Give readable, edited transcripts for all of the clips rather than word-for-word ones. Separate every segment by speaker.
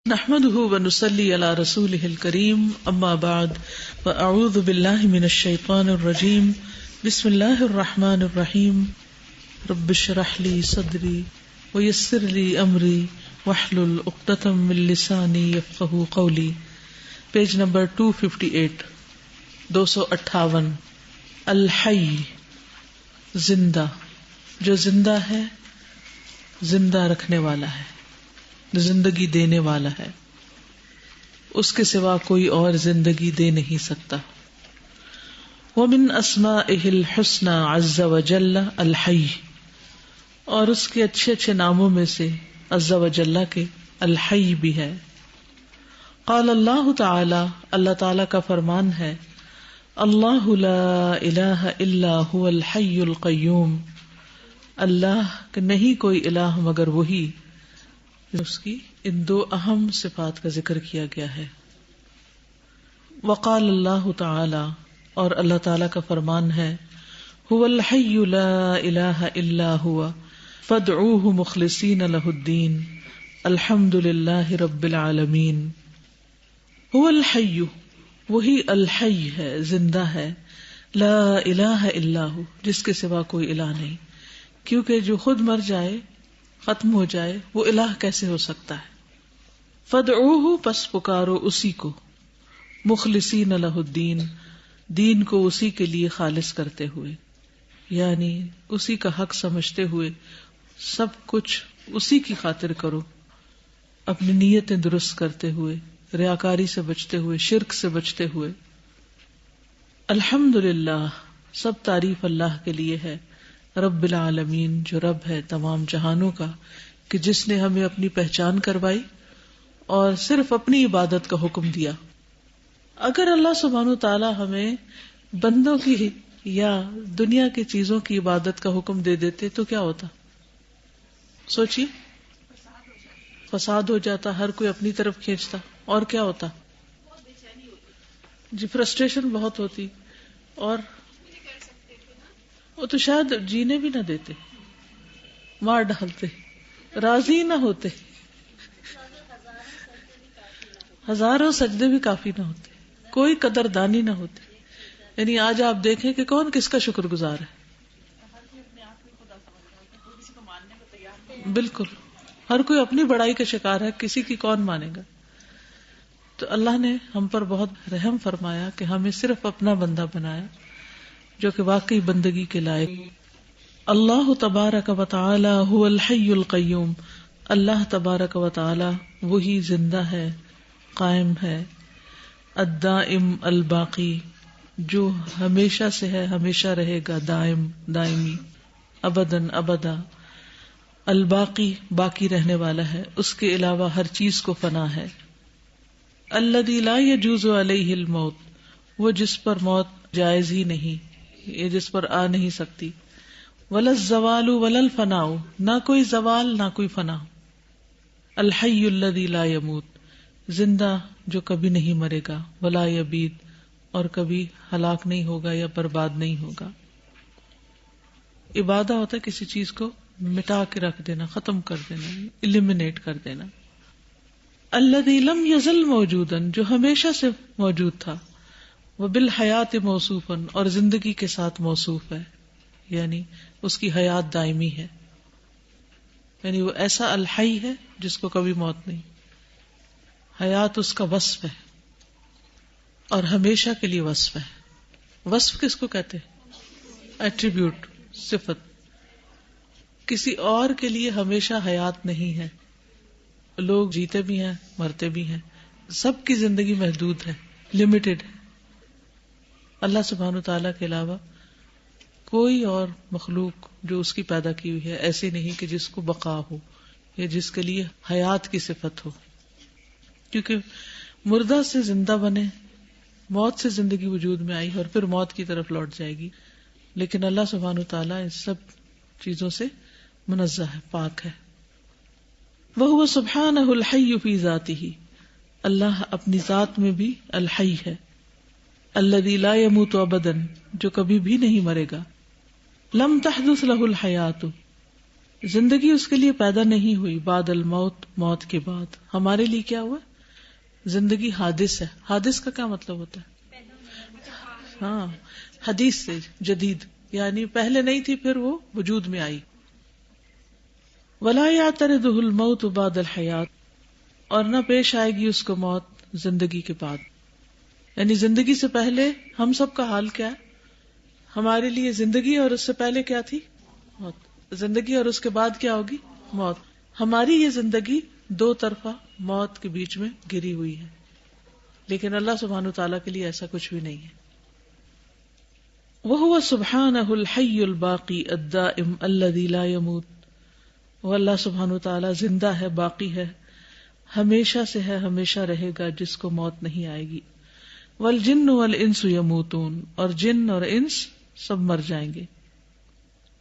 Speaker 1: نحمده ونصلي على رسوله الكريم اما بعد فاعوذ بالله من الشيطان الرجيم بسم الله الرحمن الرحيم رب اشرح لي صدري ويسر لي امري واحلل عقدة من لساني يفقهوا قولي. Page number 258 258. الحی زندہ، جو زندہ ہے، زندہ رکھنے والا ہے، زندگی دینے والا ہے، اس کے سوا کوئی اور زندگی دے نہیں سکتا. ومن اسمائہ الحسنى عز وجل الحی، اور اس کے اچھے اچھے ناموں میں سے عز وجل کے الحی بھی ہے. قال اللہ تعالی، اللہ تعالی کا فرمان ہے، اللہ لا الہ الا هو الحی القیوم، اللہ کہ نہیں کوئی الہ مگر وہی. اس کی ان دو اہم صفات کا ذکر کیا گیا ہے. وقال اللہ تعالی، اور اللہ تعالی کا فرمان ہے، هو الحی لا الہ الا هو فادعوه مخلصین له الدین الحمد للہ رب العالمین. هو الحی، وہی الحی ہے، زندہ ہے، لا الہ الا هو، جس کے سوا کوئی الہ نہیں، کیونکہ جو خود مر جائے، ختم ہو جائے، وہ الہ کیسے ہو سکتا ہے. فدعوہ، پس پکارو اسی کو، مخلصین لہ الدین، دین کو اسی کے لیے خالص کرتے ہوئے، یعنی اسی کا حق سمجھتے ہوئے سب کچھ اسی کی خاطر کرو، اپنی نیتیں درست کرتے ہوئے، ریاکاری سے بچتے ہوئے، شرک سے بچتے ہوئے. الحمدللہ، سب تعریف اللہ کے لیے ہے، رب العالمین، جو رب ہے تمام جہانوں کا، کہ جس نے ہمیں اپنی پہچان کروائی اور صرف اپنی عبادت کا حکم دیا. اگر اللہ سبحانہ تعالی ہمیں بندوں کی یا دنیا کی چیزوں کی عبادت کا حکم دے دیتے تو کیا ہوتا؟ سوچیے، فساد ہو جاتا، ہر کوئی اپنی طرف کھینچتا، اور کیا ہوتا؟ جی، فرسٹریشن بہت ہوتی، اور وہ تو شاید جینے بھی نہ دیتے، مار ڈالتے، راضی نہ ہوتے، ہزاروں سجدے بھی کافی نہ ہوتے، کوئی قدردانی نہ ہوتی. یعنی آج آپ دیکھیں کہ کون کس کا شکر گزار ہے. بالکل، ہر کوئی اپنی بڑائی کا شکار ہے، کسی کی کون مانے گا. تو اللہ نے ہم پر بہت رحم فرمایا کہ ہمیں صرف اپنا بندہ بنایا، جو کہ واقعی بندگی کے لائق. اللہ تبارک و تعالی هو الحی القیوم، اللہ تبارک و تعالی وہی زندہ ہے، قائم ہے، الدائم الباقی، جو ہمیشہ سے ہے، ہمیشہ رہے گا، دائم، دائمی، ابداً ابدا. الباقی، باقی رہنے والا ہے، اس کے علاوہ ہر چیز کو فنا ہے. الذی لا یجوز علیہ الموت، وہ جس پر موت جائز ہی نہیں، یہ جس پر آ نہیں سکتی. ولا الزوال ولا الفناء، نہ کوئی زوال نہ کوئی فنا. الحی الذی لا یموت، زندہ جو کبھی نہیں مرے گا، ولا یبید، اور کبھی ہلاک نہیں ہوگا یا برباد نہیں ہوگا. ابادہ ہوتا ہے کسی چیز کو مٹا کے رکھ دینا، ختم کر دینا، ایلیمینیٹ کر دینا. الذی لم یزل موجودا، جو ہمیشہ سے موجود تھا. وبالحیات موصوفا، اور زندگی کے ساتھ موصوف ہے، یعنی اس کی حیات دائمی ہے، یعنی وہ ایسا الحی ہے جس کو کبھی موت نہیں. حیات اس کا وصف ہے، اور ہمیشہ کے لیے وصف ہے. وصف کس کو کہتے ہیں؟ ایٹریبیوٹ، صفت. کسی اور کے لیے ہمیشہ حیات نہیں ہے. لوگ جیتے بھی ہیں، مرتے بھی ہیں، سب کی زندگی محدود ہے، لمیٹڈ ہے. اللہ سبحانہ تعالیٰ کے علاوہ کوئی اور مخلوق جو اس کی پیدا کی ہوئی ہے ایسی نہیں کہ جس کو بقا ہو یا جس کے لیے حیات کی صفت ہو. کیونکہ مردہ سے زندہ بنے، موت سے زندگی وجود میں آئی اور پھر موت کی طرف لوٹ جائے گی. لیکن اللہ سبحانہ تعالیٰ ان سب چیزوں سے منزہ ہے، پاک ہے. وَهُوَ سُبْحَانَهُ الْحَيُّ فِي ذَاتِهِ، اللہ اپنی ذات میں بھی الحی ہے. الذی لا يموت ابدا، جو کبھی بھی نہیں مرے گا. لم تحدث له الحیات، زندگی اس کے لیے پیدا نہیں ہوئی بعد الموت، موت کے بعد. ہمارے لیے کیا ہوا؟ زندگی حادث ہے. حادث کا کیا مطلب ہوتا ہے؟ ہاں، حدیث سے جدید، یعنی پہلے نہیں تھی پھر وہ وجود میں آئی. ولا یعترضہ الموت بعد الحیات، اور نہ پیش آئے گی اس کو موت زندگی کے بعد. یعنی زندگی سے پہلے ہم سب کا حال کیا ہے؟ ہمارے لیے زندگی، اور اس سے پہلے کیا تھی؟ موت. زندگی اور اس کے بعد کیا ہوگی؟ موت. ہماری یہ زندگی دو طرفہ موت کے بیچ میں گری ہوئی ہے، لیکن اللہ سبحانہ تعالیٰ کے لیے ایسا کچھ بھی نہیں ہے. وَهُوَ سُبْحَانَهُ الْحَيُّ الْبَاقِي الدَّائِمُ الَّذِي لَا يَمُوتُ، وہ اللہ سبحانہ تعالیٰ زندہ ہے، باقی ہے، ہمیشہ سے ہے، ہمیشہ رہے گا، جس کو موت نہیں آئے گی. وَالْجِنُّ وَالْإِنسُ يَمُوتُونَ، اور جن اور انس سب مر جائیں گے.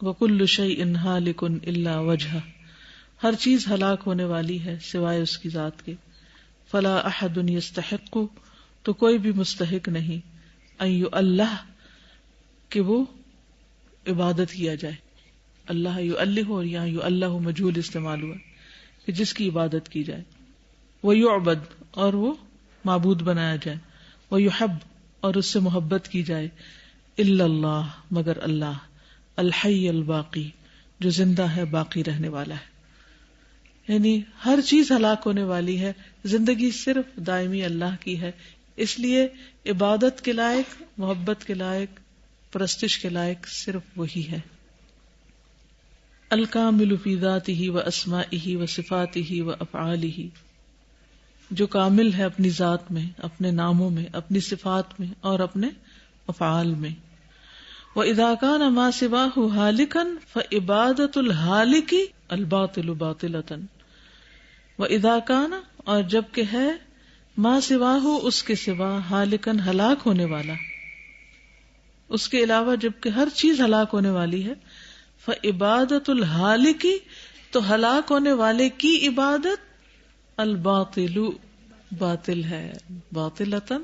Speaker 1: وَكُلُّ شَيْءٍ هَالِكٌ إِلَّا وَجْهَهُ، ہر چیز ہلاک ہونے والی ہے سوائے اس کی ذات کے. فَلَا أَحَدٌ يَسْتَحِقُّ، تو کوئی بھی مستحق نہیں، أَن يُؤَلَّهَ، کہ وہ عبادت کیا جائے. اللہ یؤلہ، اور یہاں یؤلہ مجہول استعمال ہوا کہ جس کی عبادت کی جائے. وَيُعْبَدْ، اور وہ معبود بنایا جائے. وَيُحَبْ، اور اس سے محبت کی جائے. إِلَّا اللَّهُ، مگر اللہ. الحی الباقی، جو زندہ ہے، باقی رہنے والا ہے. یعنی ہر چیز ہلاک ہونے والی ہے، زندگی صرف دائمی اللہ کی ہے. اس لیے عبادت کے لائق، محبت کے لائق، پرستش کے لائق صرف وہی ہے. الکامل فی ذاتہ و اسمائہ و صفاتہ و افعالہ، جو کامل ہے اپنی ذات میں، اپنے ناموں میں، اپنی صفات میں اور اپنے افعال میں. وَإِذَا كَانَ مَا سِوَاهُ هَالِكًا فَعِبَادَةُ الْهَالِكِ الْبَاطِلُ بَاطِلَةً. وَإِذَا كَانَ، اور جب کہ ہے، ما سواہ، اس کے سوا، ہالکن، ہلاک ہونے والا، اس کے علاوہ جب کہ ہر چیز ہلاک ہونے والی ہے، فعبادت الہالکی، تو ہلاک ہونے والے کی عبادت، الباطل، باطل ہے. باطلتن،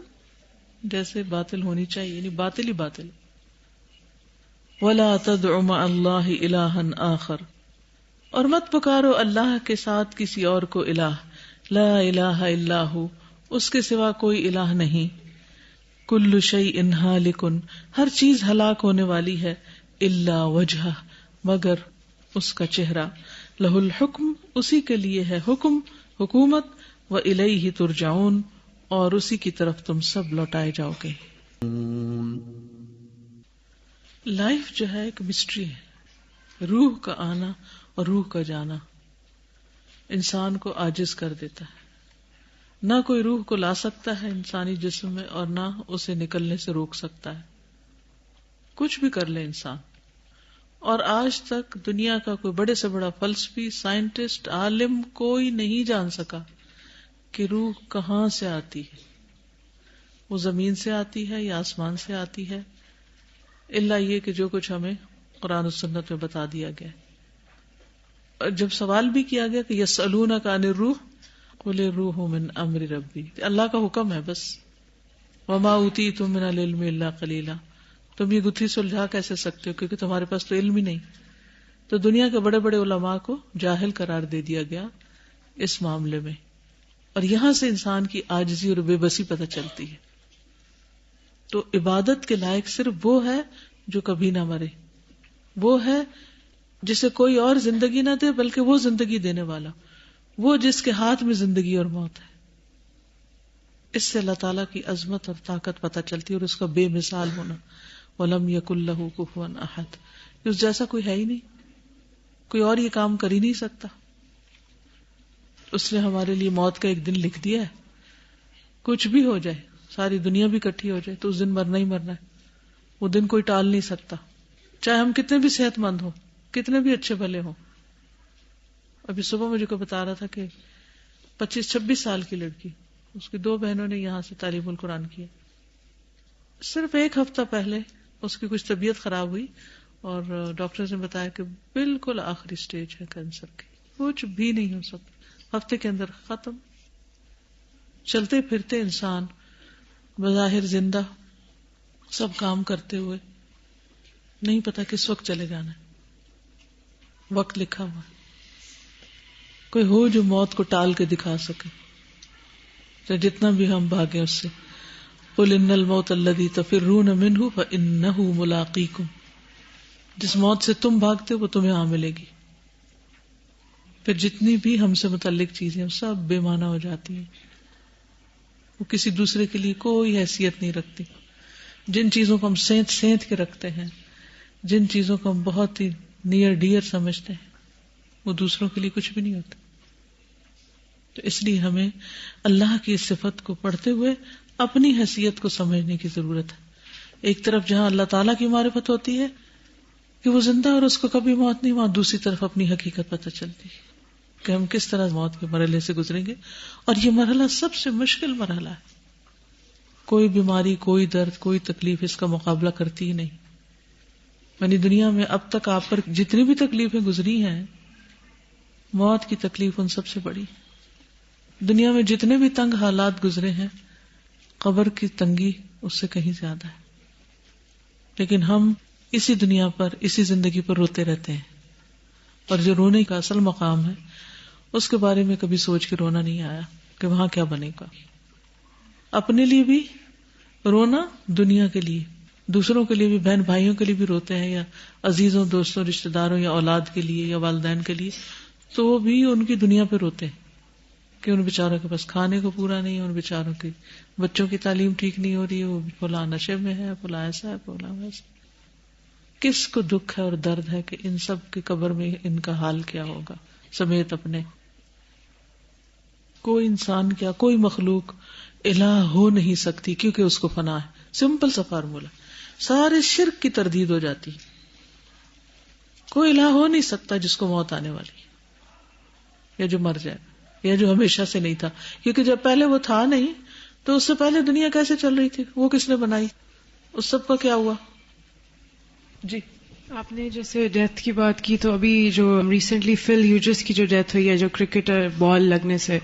Speaker 1: جیسے باطل ہونی چاہیے، یعنی باطل ہی باطل. ولا تدع مع اللہ الہا آخر، اور مت پکارو اللہ کے ساتھ کسی اور کو الہ. لا الہ الا ہو، اس کے سوا کوئی الہ نہیں. کل شیء ہالک، ہر چیز ہلاک ہونے والی ہے. الا وجہہ، مگر اس کا چہرہ. لہ الحکم، اسی کے لیے ہے حکم، حکومت. والیہ ترجعون، اور اسی کی طرف تم سب لوٹائے جاؤ گے. لائف جو ہے ایک مسٹری ہے. روح کا آنا اور روح کا جانا انسان کو عاجز کر دیتا ہے. نہ کوئی روح کو لا سکتا ہے انسانی جسم میں، اور نہ اسے نکلنے سے روک سکتا ہے. کچھ بھی کر لے انسان. اور آج تک دنیا کا کوئی بڑے سے بڑا فلسفی، سائنٹسٹ، عالم کوئی نہیں جان سکا کہ روح کہاں سے آتی ہے. وہ زمین سے آتی ہے یا آسمان سے آتی ہے، الا یہ کہ جو کچھ ہمیں قرآن و سنت میں بتا دیا گیا. اور جب سوال بھی کیا گیا کہ یسألونک عن الروح قل الروح من امر ربی، اللہ کا حکم ہے بس. وما اوتیتم من العلم الا قلیلا، تم یہ گتھی سلجھا کیسے سکتے ہو، کیونکہ تمہارے پاس تو علم ہی نہیں. تو دنیا کے بڑے بڑے علماء کو جاہل قرار دے دیا گیا اس معاملے میں. اور یہاں سے انسان کی عاجزی اور بے بسی پتہ چلتی ہے. تو عبادت کے لائق صرف وہ ہے جو کبھی نہ مرے، وہ ہے جسے کوئی اور زندگی نہ دے بلکہ وہ زندگی دینے والا، وہ جس کے ہاتھ میں زندگی اور موت ہے. اس سے اللہ تعالیٰ کی عظمت اور طاقت پتہ چلتی ہے، اور اس کا بے مثال ہونا. وَلَمْ يَكُنْ لَهُ كُفُوًا أَحَدٌ، اس جیسا کوئی ہے ہی نہیں، کوئی اور یہ کام کر ہی نہیں سکتا. اس نے ہمارے لیے موت کا ایک دن لکھ دیا ہے. کچھ بھی ہو جائے، ساری دنیا بھی اکٹھی ہو جائے، تو اس دن مرنا ہی مرنا ہے. وہ دن کوئی ٹال نہیں سکتا، چاہے ہم کتنے بھی صحت مند ہوں، کتنے بھی اچھے بھلے ہوں. ابھی صبح مجھے کو بتا رہا تھا کہ 25-26 سال کی لڑکی، اس کی 2 بہنوں نے یہاں سے تعلیم القرآن کی. صرف ایک ہفتہ پہلے اس کی کچھ طبیعت خراب ہوئی، اور ڈاکٹر نے بتایا کہ بالکل آخری سٹیج ہے کینسر کی، کچھ بھی نہیں ہو سکتا. ہفتے کے اندر ختم. چلتے پھرتے انسان، بظاہر زندہ، سب کام کرتے ہوئے، نہیں پتا کس وقت چلے جانا ہے. وقت لکھا ہوا ہے. کوئی ہو جو موت کو ٹال کے دکھا سکے, تو جتنا بھی ہم بھاگیں اس سے. قل ان الموت الذی تفرون منہ فانہ ملاقیکم, جس موت سے تم بھاگتے وہ تمہیں آ ملے گی. پھر جتنی بھی ہم سے متعلق چیزیں سب بے معنی ہو جاتی ہیں, وہ کسی دوسرے کے لیے کوئی حیثیت نہیں رکھتی. جن چیزوں کو ہم سینت کے رکھتے ہیں, جن چیزوں کو ہم بہت ہی نیئر ڈیئر سمجھتے ہیں, وہ دوسروں کے لیے کچھ بھی نہیں ہوتا. تو اس لیے ہمیں اللہ کی اس صفت کو پڑھتے ہوئے اپنی حیثیت کو سمجھنے کی ضرورت ہے. ایک طرف جہاں اللہ تعالیٰ کی معرفت ہوتی ہے کہ وہ زندہ اور اس کو کبھی موت نہیں, وہاں دوسری طرف اپنی حقیقت پتہ چلتی ہے کہ ہم کس طرح موت کے مرحلے سے گزریں گے. اور یہ مرحلہ سب سے مشکل مرحلہ ہے. کوئی بیماری, کوئی درد, کوئی تکلیف اس کا مقابلہ کرتی ہی نہیں. یعنی دنیا میں اب تک آپ پر جتنی بھی تکلیفیں گزری ہیں, موت کی تکلیف ان سب سے بڑی. دنیا میں جتنے بھی تنگ حالات گزرے ہیں, قبر کی تنگی اس سے کہیں زیادہ ہے. لیکن ہم اسی دنیا پر, اسی زندگی پر روتے رہتے ہیں, اور جو رونے کا اصل مقام ہے اس کے بارے میں کبھی سوچ کے رونا نہیں آیا کہ وہاں کیا بنے گا. اپنے لیے بھی رونا, دنیا کے لیے, دوسروں کے لیے بھی, بہن بھائیوں کے لیے بھی روتے ہیں, یا عزیزوں, دوستوں, رشتہ داروں یا اولاد کے لیے یا والدین کے لیے, تو وہ بھی ان کی دنیا پہ روتے ہیں کہ ان بیچاروں کے پاس کھانے کو پورا نہیں ہے, ان بیچاروں کے بچوں کی تعلیم ٹھیک نہیں ہو رہی ہے, وہ فلاں نشے میں ہے, فلاں ایسا ہے, فلاں ویسا. کس کو دکھ ہے اور درد ہے کہ ان سب کی قبر میں ان کا حال کیا ہوگا سمیت اپنے. کوئی انسان کیا, کوئی مخلوق الہ ہو نہیں سکتی کیونکہ اس کو فنا ہے. سمپل سا فارمولا, سارے شرک کی تردید ہو جاتی. کوئی الہ ہو نہیں سکتا جس کو موت آنے والی یا جو مر جائے یا جو ہمیشہ سے نہیں تھا, کیونکہ جب پہلے وہ تھا نہیں تو اس سے پہلے دنیا کیسے چل رہی تھی, وہ کس نے بنائی, اس سب کا کیا ہوا. جی,
Speaker 2: آپ نے جیسے ڈیتھ کی بات کی, تو ابھی جو ریسنٹلی فل ہیوجز کی جو ڈیتھ ہوئی ہے, جو کرکٹر بال لگنے سے,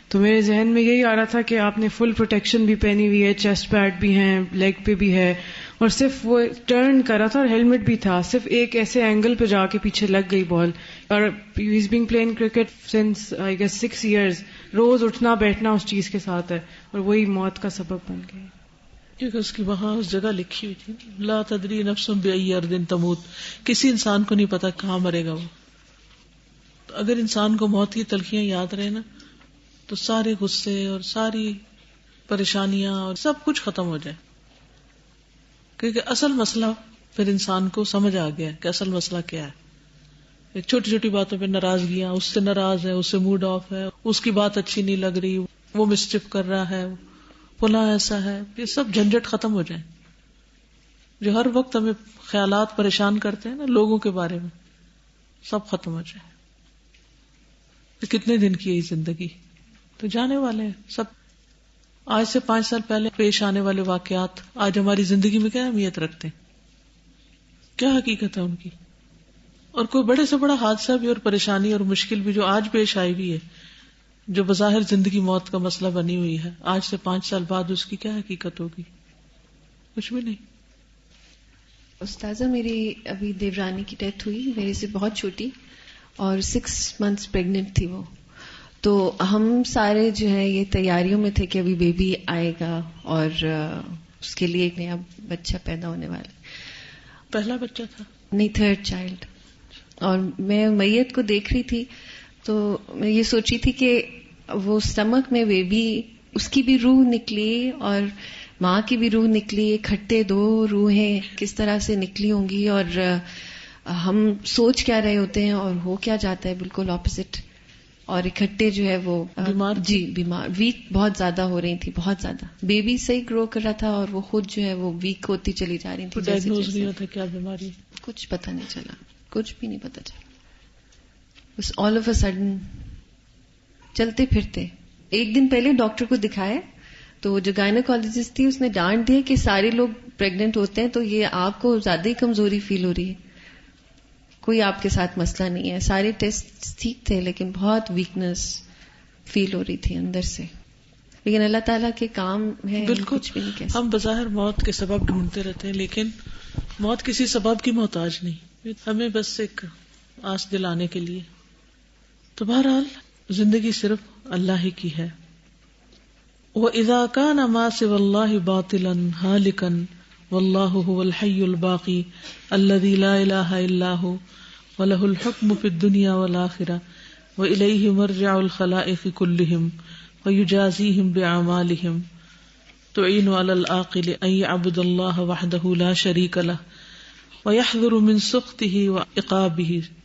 Speaker 2: تو میرے ذہن میں یہی آ رہا تھا کہ آپ نے فل پروٹیکشن بھی پہنی ہوئی ہے, چیسٹ پیڈ بھی ہیں, لیگ پہ بھی ہے, اور صرف وہ ٹرن کرا تھا اور ہیلمٹ بھی تھا, صرف ایک ایسے اینگل پہ جا کے پیچھے لگ گئی بال. اور he is being playing cricket since I guess 6 years, روز اٹھنا بیٹھنا اس چیز کے ساتھ ہے, اور وہی موت کا سبب بن گئی.
Speaker 1: کیونکہ اس کی وہاں اس جگہ لکھی ہوئی تھی, لا تدری نفس بأی ارض تموت, کسی انسان کو نہیں پتا کہاں مرے گا وہ. تو اگر انسان کو موت کی تلخیاں یاد رہے نا, تو سارے غصے اور ساری پریشانیاں اور سب کچھ ختم ہو جائے. کیونکہ اصل مسئلہ پھر انسان کو سمجھ آ گیا کہ اصل مسئلہ کیا ہے. چھوٹی چھوٹی باتوں پہ ناراضگیاں, اس سے ناراض ہے, اس سے موڈ آف ہے, اس کی بات اچھی نہیں لگ رہی, وہ مسچف کر رہا ہے, فلاں ایسا ہے, یہ سب جھنجٹ ختم ہو جائیں. جو ہر وقت ہمیں خیالات پریشان کرتے ہیں نا لوگوں کے بارے میں, سب ختم ہو جائے. کتنے دن کی ہے زندگی, تو جانے والے ہیں سب. آج سے 5 سال پہلے پیش آنے والے واقعات آج ہماری زندگی میں کیا اہمیت رکھتے ہیں, کیا حقیقت ہے ان کی. اور کوئی بڑے سے بڑا حادثہ بھی اور پریشانی اور مشکل بھی جو آج پیش آئی ہوئی ہے, جو بظاہر زندگی موت کا مسئلہ بنی ہوئی ہے, آج سے 5 سال بعد اس کی کیا حقیقت ہوگی, کچھ بھی نہیں.
Speaker 3: استاذہ, میری ابھی دیورانی کی ڈیتھ ہوئی, میرے سے بہت چھوٹی, اور 6 months پریگننٹ تھی وہ. تو ہم سارے جو ہے یہ تیاریوں میں تھے کہ ابھی بیبی آئے گا اور اس کے لیے ایک نیا بچہ پیدا ہونے والا.
Speaker 1: پہلا بچہ تھا
Speaker 3: نہیں, 3rd چائلڈ. اور میں میت کو دیکھ رہی تھی تو میں یہ سوچی تھی کہ وہ اسٹمک میں بیبی, اس کی بھی روح نکلی اور ماں کی بھی روح نکلی, اکٹھے 2 روحیں کس طرح سے نکلی ہوں گی, اور ہم سوچ کیا رہے ہوتے ہیں اور ہو کیا جاتا ہے بالکل اپوزٹ. اور اکٹھے جو ہے وہ
Speaker 1: بیمار,
Speaker 3: جی بیمار, ویک بہت زیادہ ہو رہی تھی, بہت زیادہ. بیبی صحیح گرو کر رہا تھا اور وہ خود جو ہے وہ ویک ہوتی چلی جا رہی تھی.
Speaker 1: ڈائگنوز نہیں ہوتا کیا بیماری,
Speaker 3: کچھ پتہ نہیں چلا, کچھ بھی نہیں پتہ چلا. بس آل آف اے سڈن چلتے پھرتے. ایک دن پہلے ڈاکٹر کو دکھایا تو جو گائنیکالوجسٹ تھی اس نے ڈانٹ دیا کہ سارے لوگ پریگننٹ ہوتے ہیں تو یہ آپ کو زیادہ ہی کمزوری فیل ہو رہی ہے, کوئی آپ کے ساتھ مسئلہ نہیں ہے, سارے ٹیسٹ ٹھیک تھے لیکن بہت ویکنس فیل ہو رہی تھی اندر سے. لیکن اللہ تعالیٰ کے کام ہے,
Speaker 1: بالکل
Speaker 3: کچھ بھی نہیں کہہ سکتے.
Speaker 1: ہم بظاہر موت کے سبب ڈھونڈتے رہتے ہیں لیکن موت کسی سبب کی محتاج نہیں, ہمیں بس ایک آس دلانے کے لیے. تو بہرحال زندگی صرف اللہ ہی کی ہے. وَإِذَا كَانَ مَا سِوَى اللَّهِ بَاطِلًا هَالِكًا وَاللَّهُ هُوَ الْحَيُّ الْبَاقِي الَّذِي لَا إِلَٰهَ إِلَّا هُوَ وَلَهُ الْحُكْمُ فِي الدُّنْيَا وَالْآخِرَةِ وَإِلَيْهِ مَرْجِعُ الْخَلَائِقِ كُلِّهِمْ وَيُجَازِيهِمْ بِأَعْمَالِهِمْ تُعِينُ عَلَى الْعَاقِلِ أَن يَعْبُدَ اللَّهَ وَحْدَهُ لَا شَرِيكَ لَهُ وَيَحْذُرُ مِنْ سُخْطِهِ وَعِقَابِهِ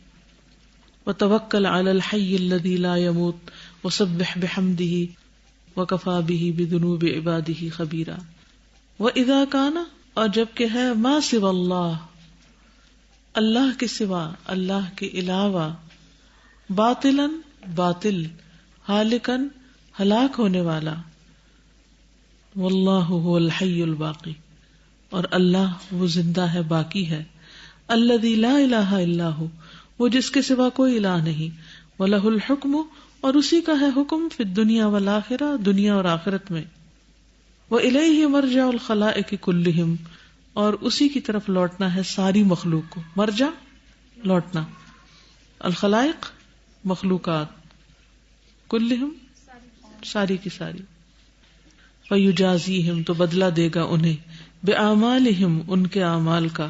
Speaker 1: وتوکل علی الحی الذی لا یموت وسبح بحمدہ وکفی بہ بذنوب عبادہ خبیرا. واذا کان، اور جب کہ ہے، ما سوى اللہ، اللہ کے سوا، اللہ کے علاوہ، باطلا باطل، ہالکن ہلاک ہونے والا، واللہ هو الحی الباقی، اور اللہ وہ زندہ ہے، باقی ہے، الذی لا الہ الا ہو، وہ جس کے سوا کوئی الہ نہیں، وَلَهُ الْحُكْمُ، اور اسی کا ہے حکم، فی الدنیا والآخرہ، دنیا اور آخرت میں، وَإِلَيْهِ مَرْجَعُ الْخَلَائِقِ كُلِّهِمْ، اور اسی کی طرف لوٹنا ہے ساری مخلوق کو. مرجع لوٹنا، الخلائق مخلوقات، کلہم ساری کی ساری. فَيُجَازِيهِمْ، تو بدلہ دے گا انہیں، بِأَعْمَالِهِمْ، ان کے اعمال کا.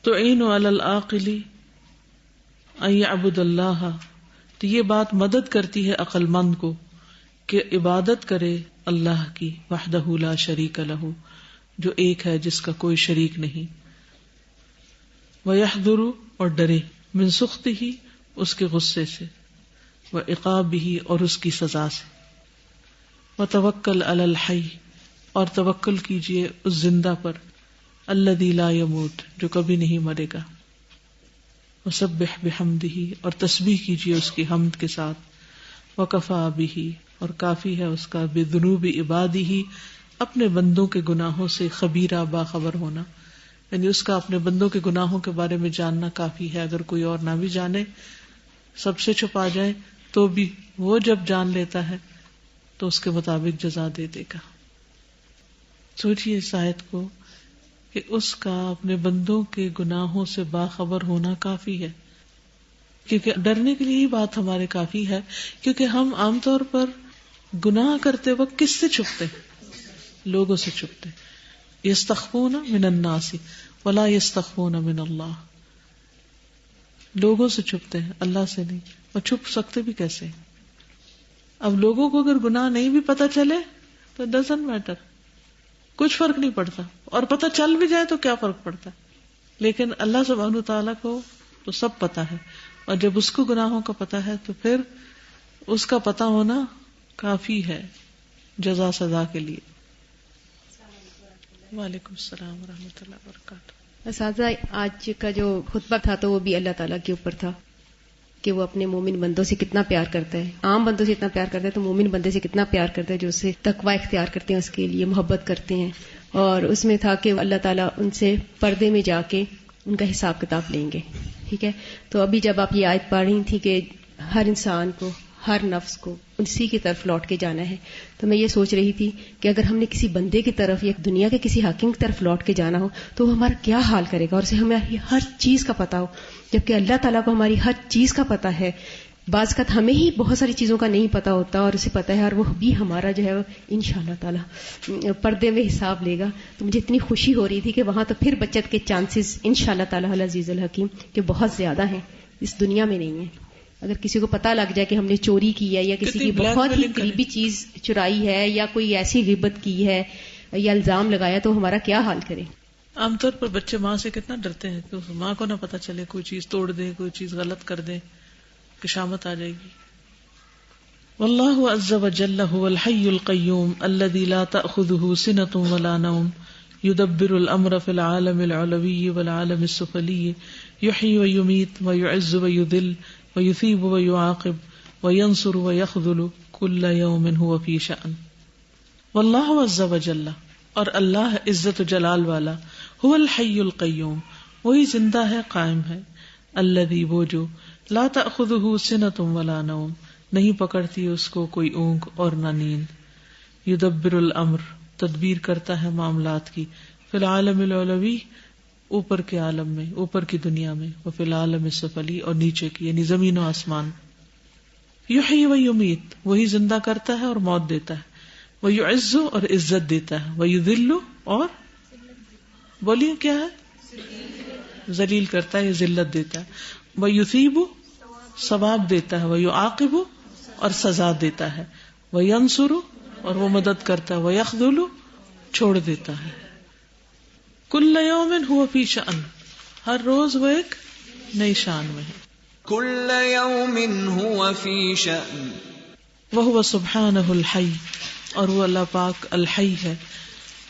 Speaker 1: تُعِينُ عَلَى الْعَاقِلِ ان یعبد اللہ، تو یہ بات مدد کرتی ہے عقل مند کو کہ عبادت کرے اللہ کی، وحدہ لا شریک لہ، جو ایک ہے جس کا کوئی شریک نہیں. ویحذر، اور ڈرے، من سخطہ، اس کے غصے سے، وعقابہ، اور اس کی سزا سے. وتوکل علی الحی، اور توکل کیجئے اس زندہ پر، الذی لا یموت، جو کبھی نہیں مرے گا. وسبح بحمدہ، اور تسبیح کیجیے اس کی حمد کے ساتھ. وکفی بہ، اور کافی ہے اس کا، بذنوب عبادہ، اپنے بندوں کے گناہوں سے، خبیرہ، باخبر ہونا، یعنی اس کا اپنے بندوں کے گناہوں کے بارے میں جاننا کافی ہے. اگر کوئی اور نہ بھی جانے، سب سے چھپا جائے تو بھی وہ جب جان لیتا ہے تو اس کے مطابق جزا دے دے گا. سوچیے اس آیت کو کہ اس کا اپنے بندوں کے گناہوں سے باخبر ہونا کافی ہے. کیونکہ ڈرنے کے لیے ہی بات ہمارے کافی ہے، کیونکہ ہم عام طور پر گناہ کرتے وقت کس سے چھپتے؟ لوگوں سے چھپتے. یستخفون من الناس ولا یستخفون من اللہ، لوگوں سے چھپتے ہیں، اللہ سے نہیں. اور چھپ سکتے بھی کیسے؟ اب لوگوں کو اگر گناہ نہیں بھی پتا چلے تو ڈزنٹ میٹر، کچھ فرق نہیں پڑتا، اور پتہ چل بھی جائے تو کیا فرق پڑتا ہے. لیکن اللہ سبحانہ تعالیٰ کو تو سب پتا ہے، اور جب اس کو گناہوں کا پتا ہے تو پھر اس کا پتا ہونا کافی ہے جزا سزا کے لیے. وعلیکم السلام ورحمۃ اللہ وبرکاتہ.
Speaker 4: اساتذہ، آج کا جو خطبہ تھا تو وہ بھی اللہ تعالیٰ کے اوپر تھا کہ وہ اپنے مومن بندوں سے کتنا پیار کرتا ہے. عام بندوں سے اتنا پیار کرتا ہے تو مومن بندے سے کتنا پیار کرتا ہے جو اسے تقوی اختیار کرتے ہیں، اس کے لیے محبت کرتے ہیں. اور اس میں تھا کہ اللہ تعالیٰ ان سے پردے میں جا کے ان کا حساب کتاب لیں گے. ٹھیک ہے، تو ابھی جب آپ یہ آیت پڑھ رہی تھی کہ ہر انسان کو، ہر نفس کو اسی کی طرف لوٹ کے جانا ہے، تو میں یہ سوچ رہی تھی کہ اگر ہم نے کسی بندے کی طرف یا دنیا کے کسی حاکم کی طرف لوٹ کے جانا ہو تو وہ ہمارا کیا حال کرے گا، اور اسے ہمیں ہر چیز کا پتا ہو، جبکہ اللہ تعالیٰ کو ہماری ہر چیز کا پتا ہے. بعض کا ہمیں ہی بہت ساری چیزوں کا نہیں پتا ہوتا اور اسے پتا ہے، اور وہ بھی ہمارا جو ہے انشاءاللہ تعالیٰ پردے میں حساب لے گا. تو مجھے اتنی خوشی ہو رہی تھی کہ وہاں تو پھر بچت کے چانسز انشاءاللہ تعالیٰ العزیز الحکیم کہ بہت زیادہ ہیں، اس دنیا میں نہیں ہیں. اگر کسی کو پتہ لگ جائے کہ ہم نے چوری کی ہے یا کسی کی بہت ہی قریبی چیز چرائی ہے یا کوئی ایسی غیبت کی ہے یا الزام لگایا تو ہمارا کیا حال کرے.
Speaker 1: عام طور پر بچے ماں سے کتنا ڈرتے ہیں کہ ماں کو نہ پتا چلے، کوئی چیز توڑ دے، کوئی چیز غلط کر دے، قیامت آ جائے گی. واللہ عز وجل هو الحی القیوم الذی لا تأخذه سنة ولا نوم یدبر الامر فی العالم العلوی والعالم السفلی یحیی ویمیت ویعز ویذل ویثیب ویعاقب وینصر ویخذل کل یوم هو فی شأن. واللہ عز وجل، اور اللہ عزت و جلال والا، هو الحی القیوم، وہی زندہ ہے، قائم ہے، الذی، وہ جو، لا تأخذه سنة ولا نوم، نہیں پکڑتی اس کو کوئی اونگ اور نہ نیند. یدبر الامر، تدبیر کرتا ہے معاملات کی، فی العالم العلوی، اوپر کے عالم میں، اوپر کی دنیا میں، وفی العالم السفلی، اور نیچے کی یعنی زمین و آسمان. یحیی و یمیت، وہی زندہ کرتا ہے اور موت دیتا ہے. ویعز، اور عزت دیتا ہے. ویذل، اور بولیے کیا ہے؟ ذلیل کرتا ہے یا ذلت دیتا ہے. ویثیب، ثواب دیتا ہے. ویعاقب، اور سزا دیتا ہے. وینصر، اور وہ مدد کرتا ہے. ویخذل، چھوڑ دیتا ہے. کل یوم هو فی شأن، ہر روز وہ ایک نئی شان میں ہے.
Speaker 5: کل یوم هو فی شأن
Speaker 1: وهو سبحانہ الحی، اور وہ اللہ پاک الحی ہے.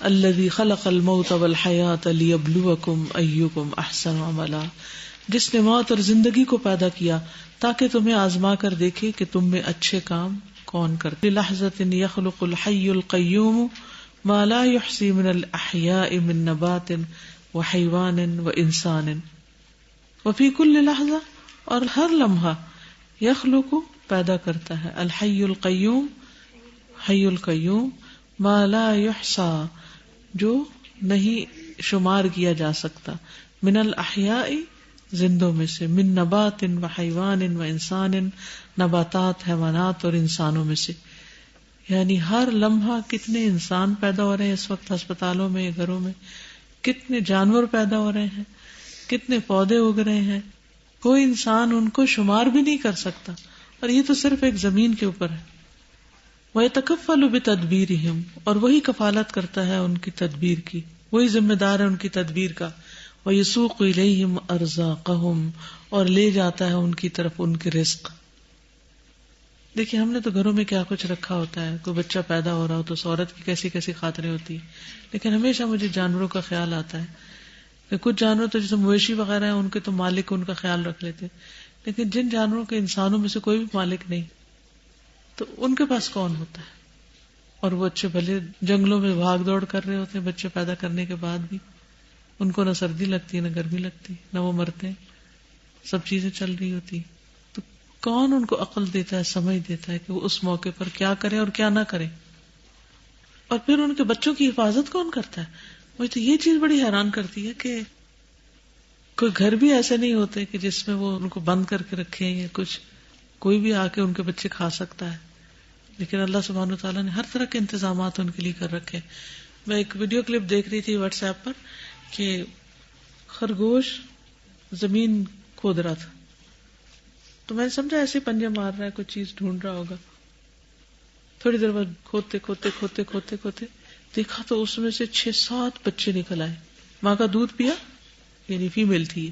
Speaker 1: الذی خلق الموت والحیات لیبلوکم ایکم احسن عملا، جس نے موت اور زندگی کو پیدا کیا تاکہ تمہیں آزما کر دیکھے کہ تم میں اچھے کام کون کرتے. للحظۃ یخلق الحی القیوم ما لا یحصی من الاحیاء من نبات وحیوان وانسان. وفی کل لحظہ، اور ہر لمحہ، یخلق پیدا کرتا ہے، الحی القیوم حی القیوم، ما لا یحصا جو نہیں شمار کیا جا سکتا، من الاحیاء زندوں میں سے، من نبات و حیوان و انسان، نباتات، حیوانات اور انسانوں میں سے. یعنی ہر لمحہ کتنے انسان پیدا ہو رہے ہیں اس وقت ہسپتالوں میں، گھروں میں، کتنے جانور پیدا ہو رہے ہیں، کتنے پودے اگ رہے ہیں، کوئی انسان ان کو شمار بھی نہیں کر سکتا. اور یہ تو صرف ایک زمین کے اوپر ہے. وَيَتَكَفَّلُ بِتَدْبِيرِهِمْ، اور وہی کفالت کرتا ہے ان کی تدبیر کی، وہی ذمہ دار ہے ان کی تدبیر کا. وَيَسُوقُ إِلَيْهِمْ أَرْزَاقَهُمْ، اور لے جاتا ہے ان کی طرف ان کے رزق. دیکھیں ہم نے تو گھروں میں کیا کچھ رکھا ہوتا ہے، کوئی بچہ پیدا ہو رہا ہو تو اس عورت کی کیسی کیسی خاطریں ہوتی ہیں، لیکن ہمیشہ مجھے جانوروں کا خیال آتا ہے کہ کچھ جانور تو جیسے مویشی وغیرہ ہیں ان کے تو مالک ان کا خیال رکھ لیتے، لیکن جن جانوروں کے انسانوں میں سے کوئی بھی مالک نہیں تو ان کے پاس کون ہوتا ہے. اور وہ اچھے بھلے جنگلوں میں بھاگ دوڑ کر رہے ہوتے ہیں بچے پیدا کرنے کے بعد بھی، ان کو نہ سردی لگتی ہے نہ گرمی لگتی، نہ وہ مرتے ہیں، سب چیزیں چل رہی ہوتی. تو کون ان کو عقل دیتا ہے، سمجھ دیتا ہے کہ وہ اس موقع پر کیا کرے اور کیا نہ کرے. اور پھر ان کے بچوں کی حفاظت کون کرتا ہے. مجھے تو یہ چیز بڑی حیران کرتی ہے کہ کوئی گھر بھی ایسے نہیں ہوتے کہ جس میں وہ ان کو بند کر کے رکھیں یا کچھ، کوئی بھی آ کے ان کے بچے کھا سکتا ہے، لیکن اللہ سبحانہ وتعالیٰ نے ہر طرح کے انتظامات ان کے لیے کر رکھے. میں ایک ویڈیو کلپ دیکھ رہی تھی واٹس ایپ پر کہ خرگوش زمین کھود رہا تھا، تو میں نے سمجھا ایسے پنجے مار رہا ہے، کوئی چیز ڈھونڈ رہا ہوگا. تھوڑی دیر بعد کھودتے کھودتے کھودتے کھودتے کھودتے دیکھا تو اس میں سے 6-7 بچے نکل آئے. ماں کا دودھ پیا، یعنی فیمیل تھی،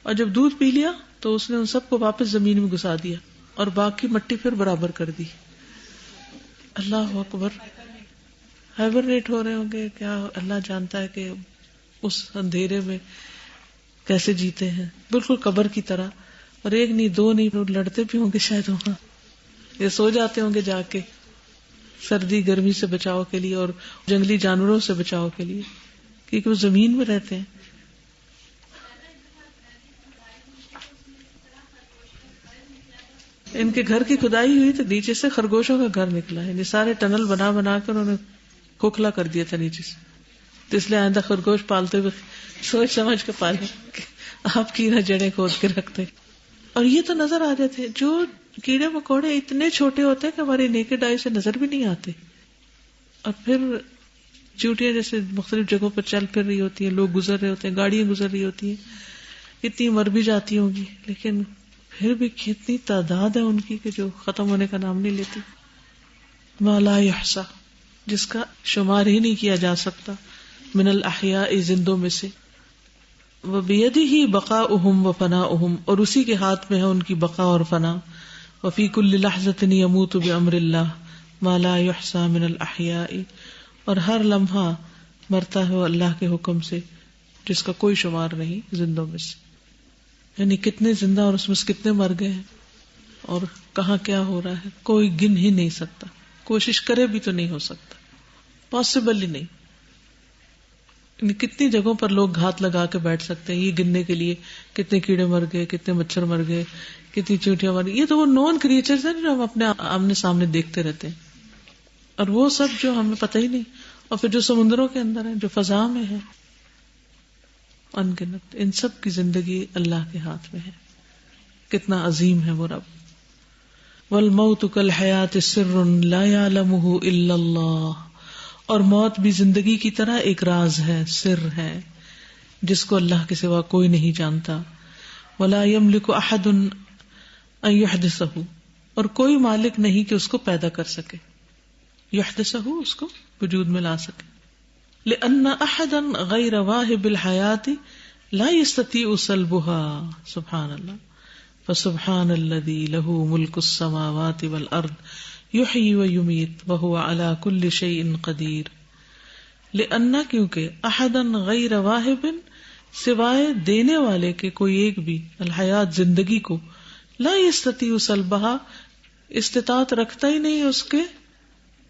Speaker 1: اور جب دودھ پی لیا تو اس نے ان سب کو واپس زمین میں گھسا دیا اور باقی مٹی پھر برابر کر دی. اللہ اکبر، ہائبرنیٹ ہو رہے ہوں گے کیا، اللہ جانتا ہے کہ اس اندھیرے میں کیسے جیتے ہیں، بالکل قبر کی طرح. اور ایک نہیں دو نہیں، لڑتے بھی ہوں گے شاید وہاں، یہ سو جاتے ہوں گے جا کے، سردی گرمی سے بچاؤ کے لیے اور جنگلی جانوروں سے بچاؤ کے لیے، کیونکہ وہ زمین میں رہتے ہیں. ان کے گھر کی کھدائی ہوئی تو نیچے سے خرگوشوں کا گھر نکلا، یعنی سارے ٹنل بنا بنا کر انہوں نے کھوکھلا کر دیا تھا نیچے سے. تو اس لیے آئندہ خرگوش پالتے ہوئے سوچ سمجھ کے پالیں کہ آپ کی نہ جڑیں کھود کے رکھتے. اور یہ تو نظر آ جاتے ہیں، جو کیڑے مکوڑے اتنے چھوٹے ہوتے ہیں کہ ہماری نیکڈ آئی سے نظر بھی نہیں آتے. اور پھر چیونٹیاں جیسے مختلف جگہوں پر چل پھر رہی ہوتی ہیں، لوگ گزر رہے ہوتے ہیں، گاڑیاں گزر رہی ہوتی ہیں، اتنی مر بھی جاتی ہوں گی، لیکن پھر بھی کتنی تعداد ہے ان کی کہ جو ختم ہونے کا نام نہیں لیتی. ما لا یحصا، جس کا شمار ہی نہیں کیا جا سکتا. من الاحیاء، زندوں میں سے. وبیدہ بقاؤہم وفناؤہم، اور اسی کے ہاتھ میں ہے ان کی بقا اور فنا. وفی کل لحظۃ یموت بامر اللہ ما لا یحصا من الاحیاء، اور ہر لمحہ مرتا ہے اللہ کے حکم سے جس کا کوئی شمار نہیں زندوں میں سے. یعنی کتنے زندہ اور اس میں سے کتنے مر گئے ہیں اور کہاں کیا ہو رہا ہے کوئی گن ہی نہیں سکتا. کوشش کرے بھی تو نہیں ہو سکتا، پاسبل ہی نہیں. یعنی کتنی جگہوں پر لوگ گھات لگا کے بیٹھ سکتے ہیں یہ گننے کے لیے کتنے کیڑے مر گئے، کتنے مچھر مر گئے، کتنی چیونٹیاں مر گئی. یہ تو وہ نون کریچرز ہیں جو ہم اپنے آمنے سامنے دیکھتے رہتے ہیں، اور وہ سب جو ہمیں پتہ ہی نہیں. اور پھر جو سمندروں کے اندر ہیں، جو فضا میں ہیں، ان گنت. ان سب کی زندگی اللہ کے ہاتھ میں ہے. کتنا عظیم ہے وہ رب. والموت کالحیات سر لا يعلمه الا اللہ. اور موت بھی زندگی کی طرح ایک راز ہے، سر ہے، جس کو اللہ کے سوا کوئی نہیں جانتا. ولا يملك احد ان يحدثه. اور کوئی مالک نہیں کہ اس کو پیدا کر سکے. يحدثه اس کو وجود میں لا سکے. لأن احدا غیر واهب الحیات لا يستطيع سلبها. سبحان اللہ. فسبحان الذي له ملك السماوات والارض يحيي ويميت وهو على كل شيء قدیر. لأن کیونکہ احدا غیر واهب سوائے دینے والے کے کوئی ایک بھی الحیات زندگی کو لا يستطيع سلبها استطاعت رکھتا ہی نہیں اس کے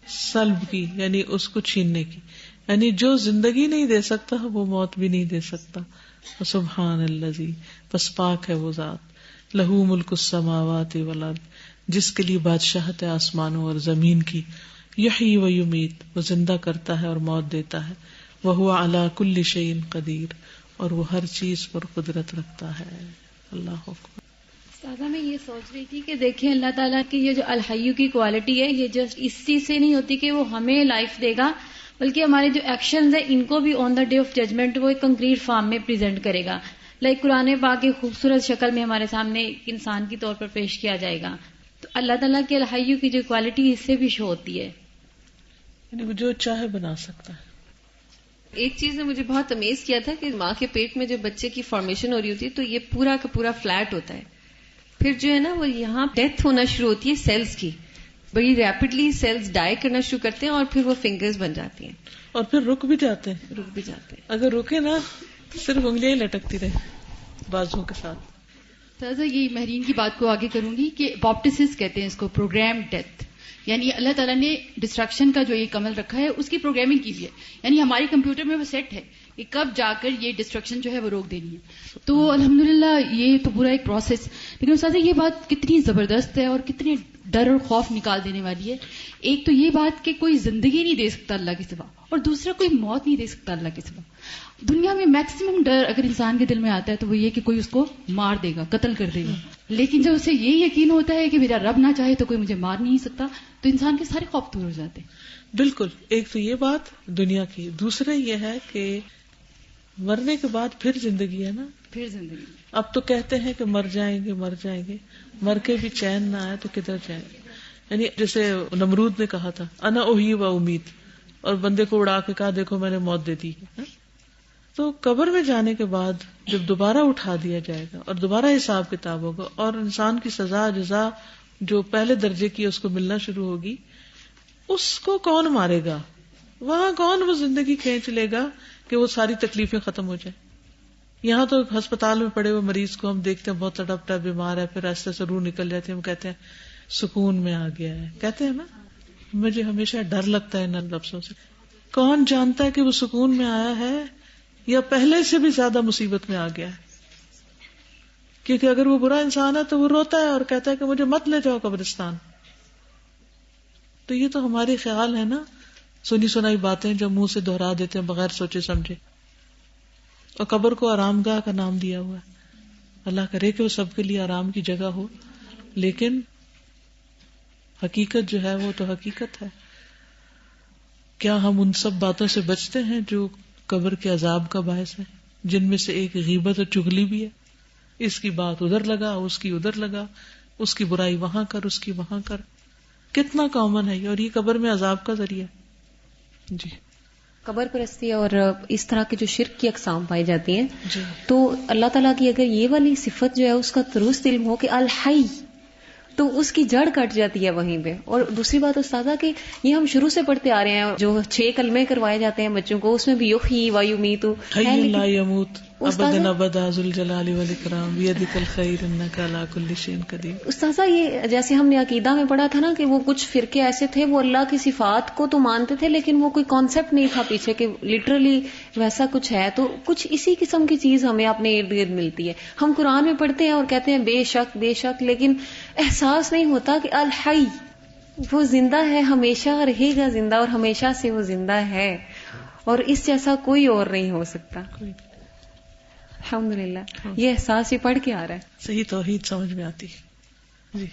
Speaker 1: سلب کی، یعنی اس کو چھیننے کی. یعنی جو زندگی نہیں دے سکتا وہ موت بھی نہیں دے سکتا. سبحان الذی، پس پاک ہے وہ ذات، لہو ملک السماوات والارض، جس کے لیے بادشاہت ہے آسمانوں اور زمین کی. یحیی و یمیت، وہ زندہ کرتا ہے اور موت دیتا ہے. وہو علی کل شیء قدیر، اور وہ ہر چیز پر قدرت رکھتا ہے. اللہ اکبر.
Speaker 6: استاذہ میں یہ سوچ رہی تھی کہ دیکھیں اللہ تعالیٰ کی یہ جو الحیو کی کوالٹی ہے، یہ جسٹ اس چیز سے نہیں ہوتی کہ وہ ہمیں لائف دے گا، بلکہ ہمارے جو ایکشنز ہیں ان کو بھی آن دا ڈے آف ججمنٹ وہ ایک کنکریٹ فارم میں پریزنٹ کرے گا. لائک قرآن پاک کی خوبصورت شکل میں ہمارے سامنے ایک انسان کی طور پر پیش کیا جائے گا. تو اللہ تعالیٰ کے الحیو کی جو کوالٹی اس سے بھی شو ہوتی ہے،
Speaker 1: یعنی وہ جو چاہے بنا سکتا ہے.
Speaker 3: ایک چیز نے مجھے بہت امیز کیا تھا کہ ماں کے پیٹ میں جب بچے کی فارمیشن ہو رہی ہوتی ہے تو یہ پورا کا پورا فلیٹ ہوتا ہے. پھر جو ہے نا وہ یہاں ڈیتھ ہونا شروع ہوتی ہے سیلز کی، بڑی ریپڈلی سیلز ڈائی کرنا شروع کرتے ہیں اور پھر وہ فنگرز بن جاتی ہیں
Speaker 1: اور پھر رک بھی جاتے ہیں.
Speaker 3: رک بھی جاتے ہیں.
Speaker 1: اگر رکے نا تو صرف انگلیاں ہی لٹکتی رہے بازوں کے ساتھ.
Speaker 7: سر یہ مہرین کی بات کو آگے کروں گی کہ باپٹسس کہتے ہیں اس کو، پروگرام ڈیتھ. یعنی اللہ تعالیٰ نے ڈسٹرکشن کا جو ایک عمل رکھا ہے اس کی پروگرامنگ کی ہے، یعنی ہمارے کمپیوٹر میں وہ سیٹ ہے کہ کب جا کر یہ ڈسٹرکشن جو ہے وہ روک دینی ہے. تو الحمدللہ یہ تو پورا ایک پروسیس. لیکن استاد یہ بات کتنی زبردست ہے اور کتنے ڈر اور خوف نکال دینے والی ہے. ایک تو یہ بات کہ کوئی زندگی نہیں دے سکتا اللہ کے سوا، اور دوسرا کوئی موت نہیں دے سکتا اللہ کے سوا. دنیا میں میکسیمم ڈر اگر انسان کے دل میں آتا ہے تو وہ یہ کہ کوئی اس کو مار دے گا، قتل کر دے گا. لیکن جب اسے یہ یقین ہوتا ہے کہ میرا رب نہ چاہے تو کوئی مجھے مار نہیں سکتا، تو انسان کے سارے خوف دور ہو جاتے ہیں.
Speaker 1: بالکل. ایک تو یہ بات دنیا کی، دوسرا یہ ہے کہ مرنے کے بعد پھر زندگی ہے نا.
Speaker 7: پھر زندگی
Speaker 1: اب تو کہتے ہیں کہ مر جائیں گے، مر کے بھی چین نہ آئے تو کدھر جائیں. یعنی جیسے نمرود نے کہا تھا انا اوہی و امید، اور بندے کو اڑا کے کہا دیکھو میں نے موت دے دی. تو قبر میں جانے کے بعد جب دوبارہ اٹھا دیا جائے گا اور دوبارہ حساب کتاب ہوگا اور انسان کی سزا جزا جو پہلے درجے کی اس کو ملنا شروع ہوگی، اس کو کون مارے گا؟ وہاں کون وہ زندگی کھینچ لے گا کہ وہ ساری تکلیفیں ختم ہو جائیں؟ یہاں تو ہسپتال میں پڑے ہوئے مریض کو ہم دیکھتے ہیں بہت تڑپتا ہے، بیمار ہے، پھر راستے سے روح نکل جاتی ہے، ہم کہتے ہیں سکون میں آ گیا ہے. کہتے ہیں نا، مجھے ہمیشہ ڈر لگتا ہے ان لفظوں سے. کون جانتا ہے کہ وہ سکون میں آیا ہے یا پہلے سے بھی زیادہ مصیبت میں آ گیا ہے؟ کیونکہ اگر وہ برا انسان ہے تو وہ روتا ہے اور کہتا ہے کہ مجھے مت لے جاؤ قبرستان. تو یہ تو ہمارے خیال ہے نا، سنی سنائی باتیں جو منہ سے دہرا دیتے ہیں بغیر سوچے سمجھے. اور قبر کو آرام گاہ کا نام دیا ہوا ہے. اللہ کرے کہ وہ سب کے لیے آرام کی جگہ ہو، لیکن حقیقت جو ہے وہ تو حقیقت ہے. کیا ہم ان سب باتوں سے بچتے ہیں جو قبر کے عذاب کا باعث ہے، جن میں سے ایک غیبت اور چغلی بھی ہے؟ اس کی بات ادھر لگا، اس کی ادھر لگا، اس کی برائی وہاں کر، اس کی وہاں کر. کتنا کامن ہے یہ، اور یہ قبر میں عذاب کا ذریعہ. جی
Speaker 8: قبر پرستی اور اس طرح کے جو شرک کی اقسام پائی جاتی ہیں،
Speaker 1: جی
Speaker 8: تو اللہ تعالیٰ کی اگر یہ والی صفت جو ہے اس کا درست علم ہو کہ الحی، تو اس کی جڑ کٹ جاتی ہے وہیں پہ. اور دوسری بات استاذہ کہ یہ ہم شروع سے پڑھتے آ رہے ہیں، جو 6 کلمے کروائے جاتے ہیں بچوں کو، اس میں بھی یحیی و یمیت
Speaker 1: حی لا یموت ابدا ابدا ذو الجلال والاکرام بیدک الخیر انک علی کل شیء قدیر.
Speaker 8: استاذہ یہ جیسے ہم نے عقیدہ میں پڑھا تھا نا کہ وہ کچھ فرقے ایسے تھے وہ اللہ کی صفات کو تو مانتے تھے لیکن وہ کوئی کانسیپٹ نہیں تھا پیچھے کہ لٹرلی ویسا کچھ ہے. تو کچھ اسی قسم کی چیز ہمیں اپنے ارد گرد ملتی ہے. ہم قرآن میں پڑھتے ہیں اور کہتے ہیں بے شک بے شک، لیکن احساس نہیں ہوتا کہ الحی وہ زندہ ہے، ہمیشہ رہے گا زندہ، اور ہمیشہ سے وہ زندہ ہے، اور اس جیسا کوئی اور نہیں ہو سکتا. الحمدللہ یہ احساس یہ پڑھ کے آ رہا ہے.
Speaker 1: صحیح توحید سمجھ میں آتی. جی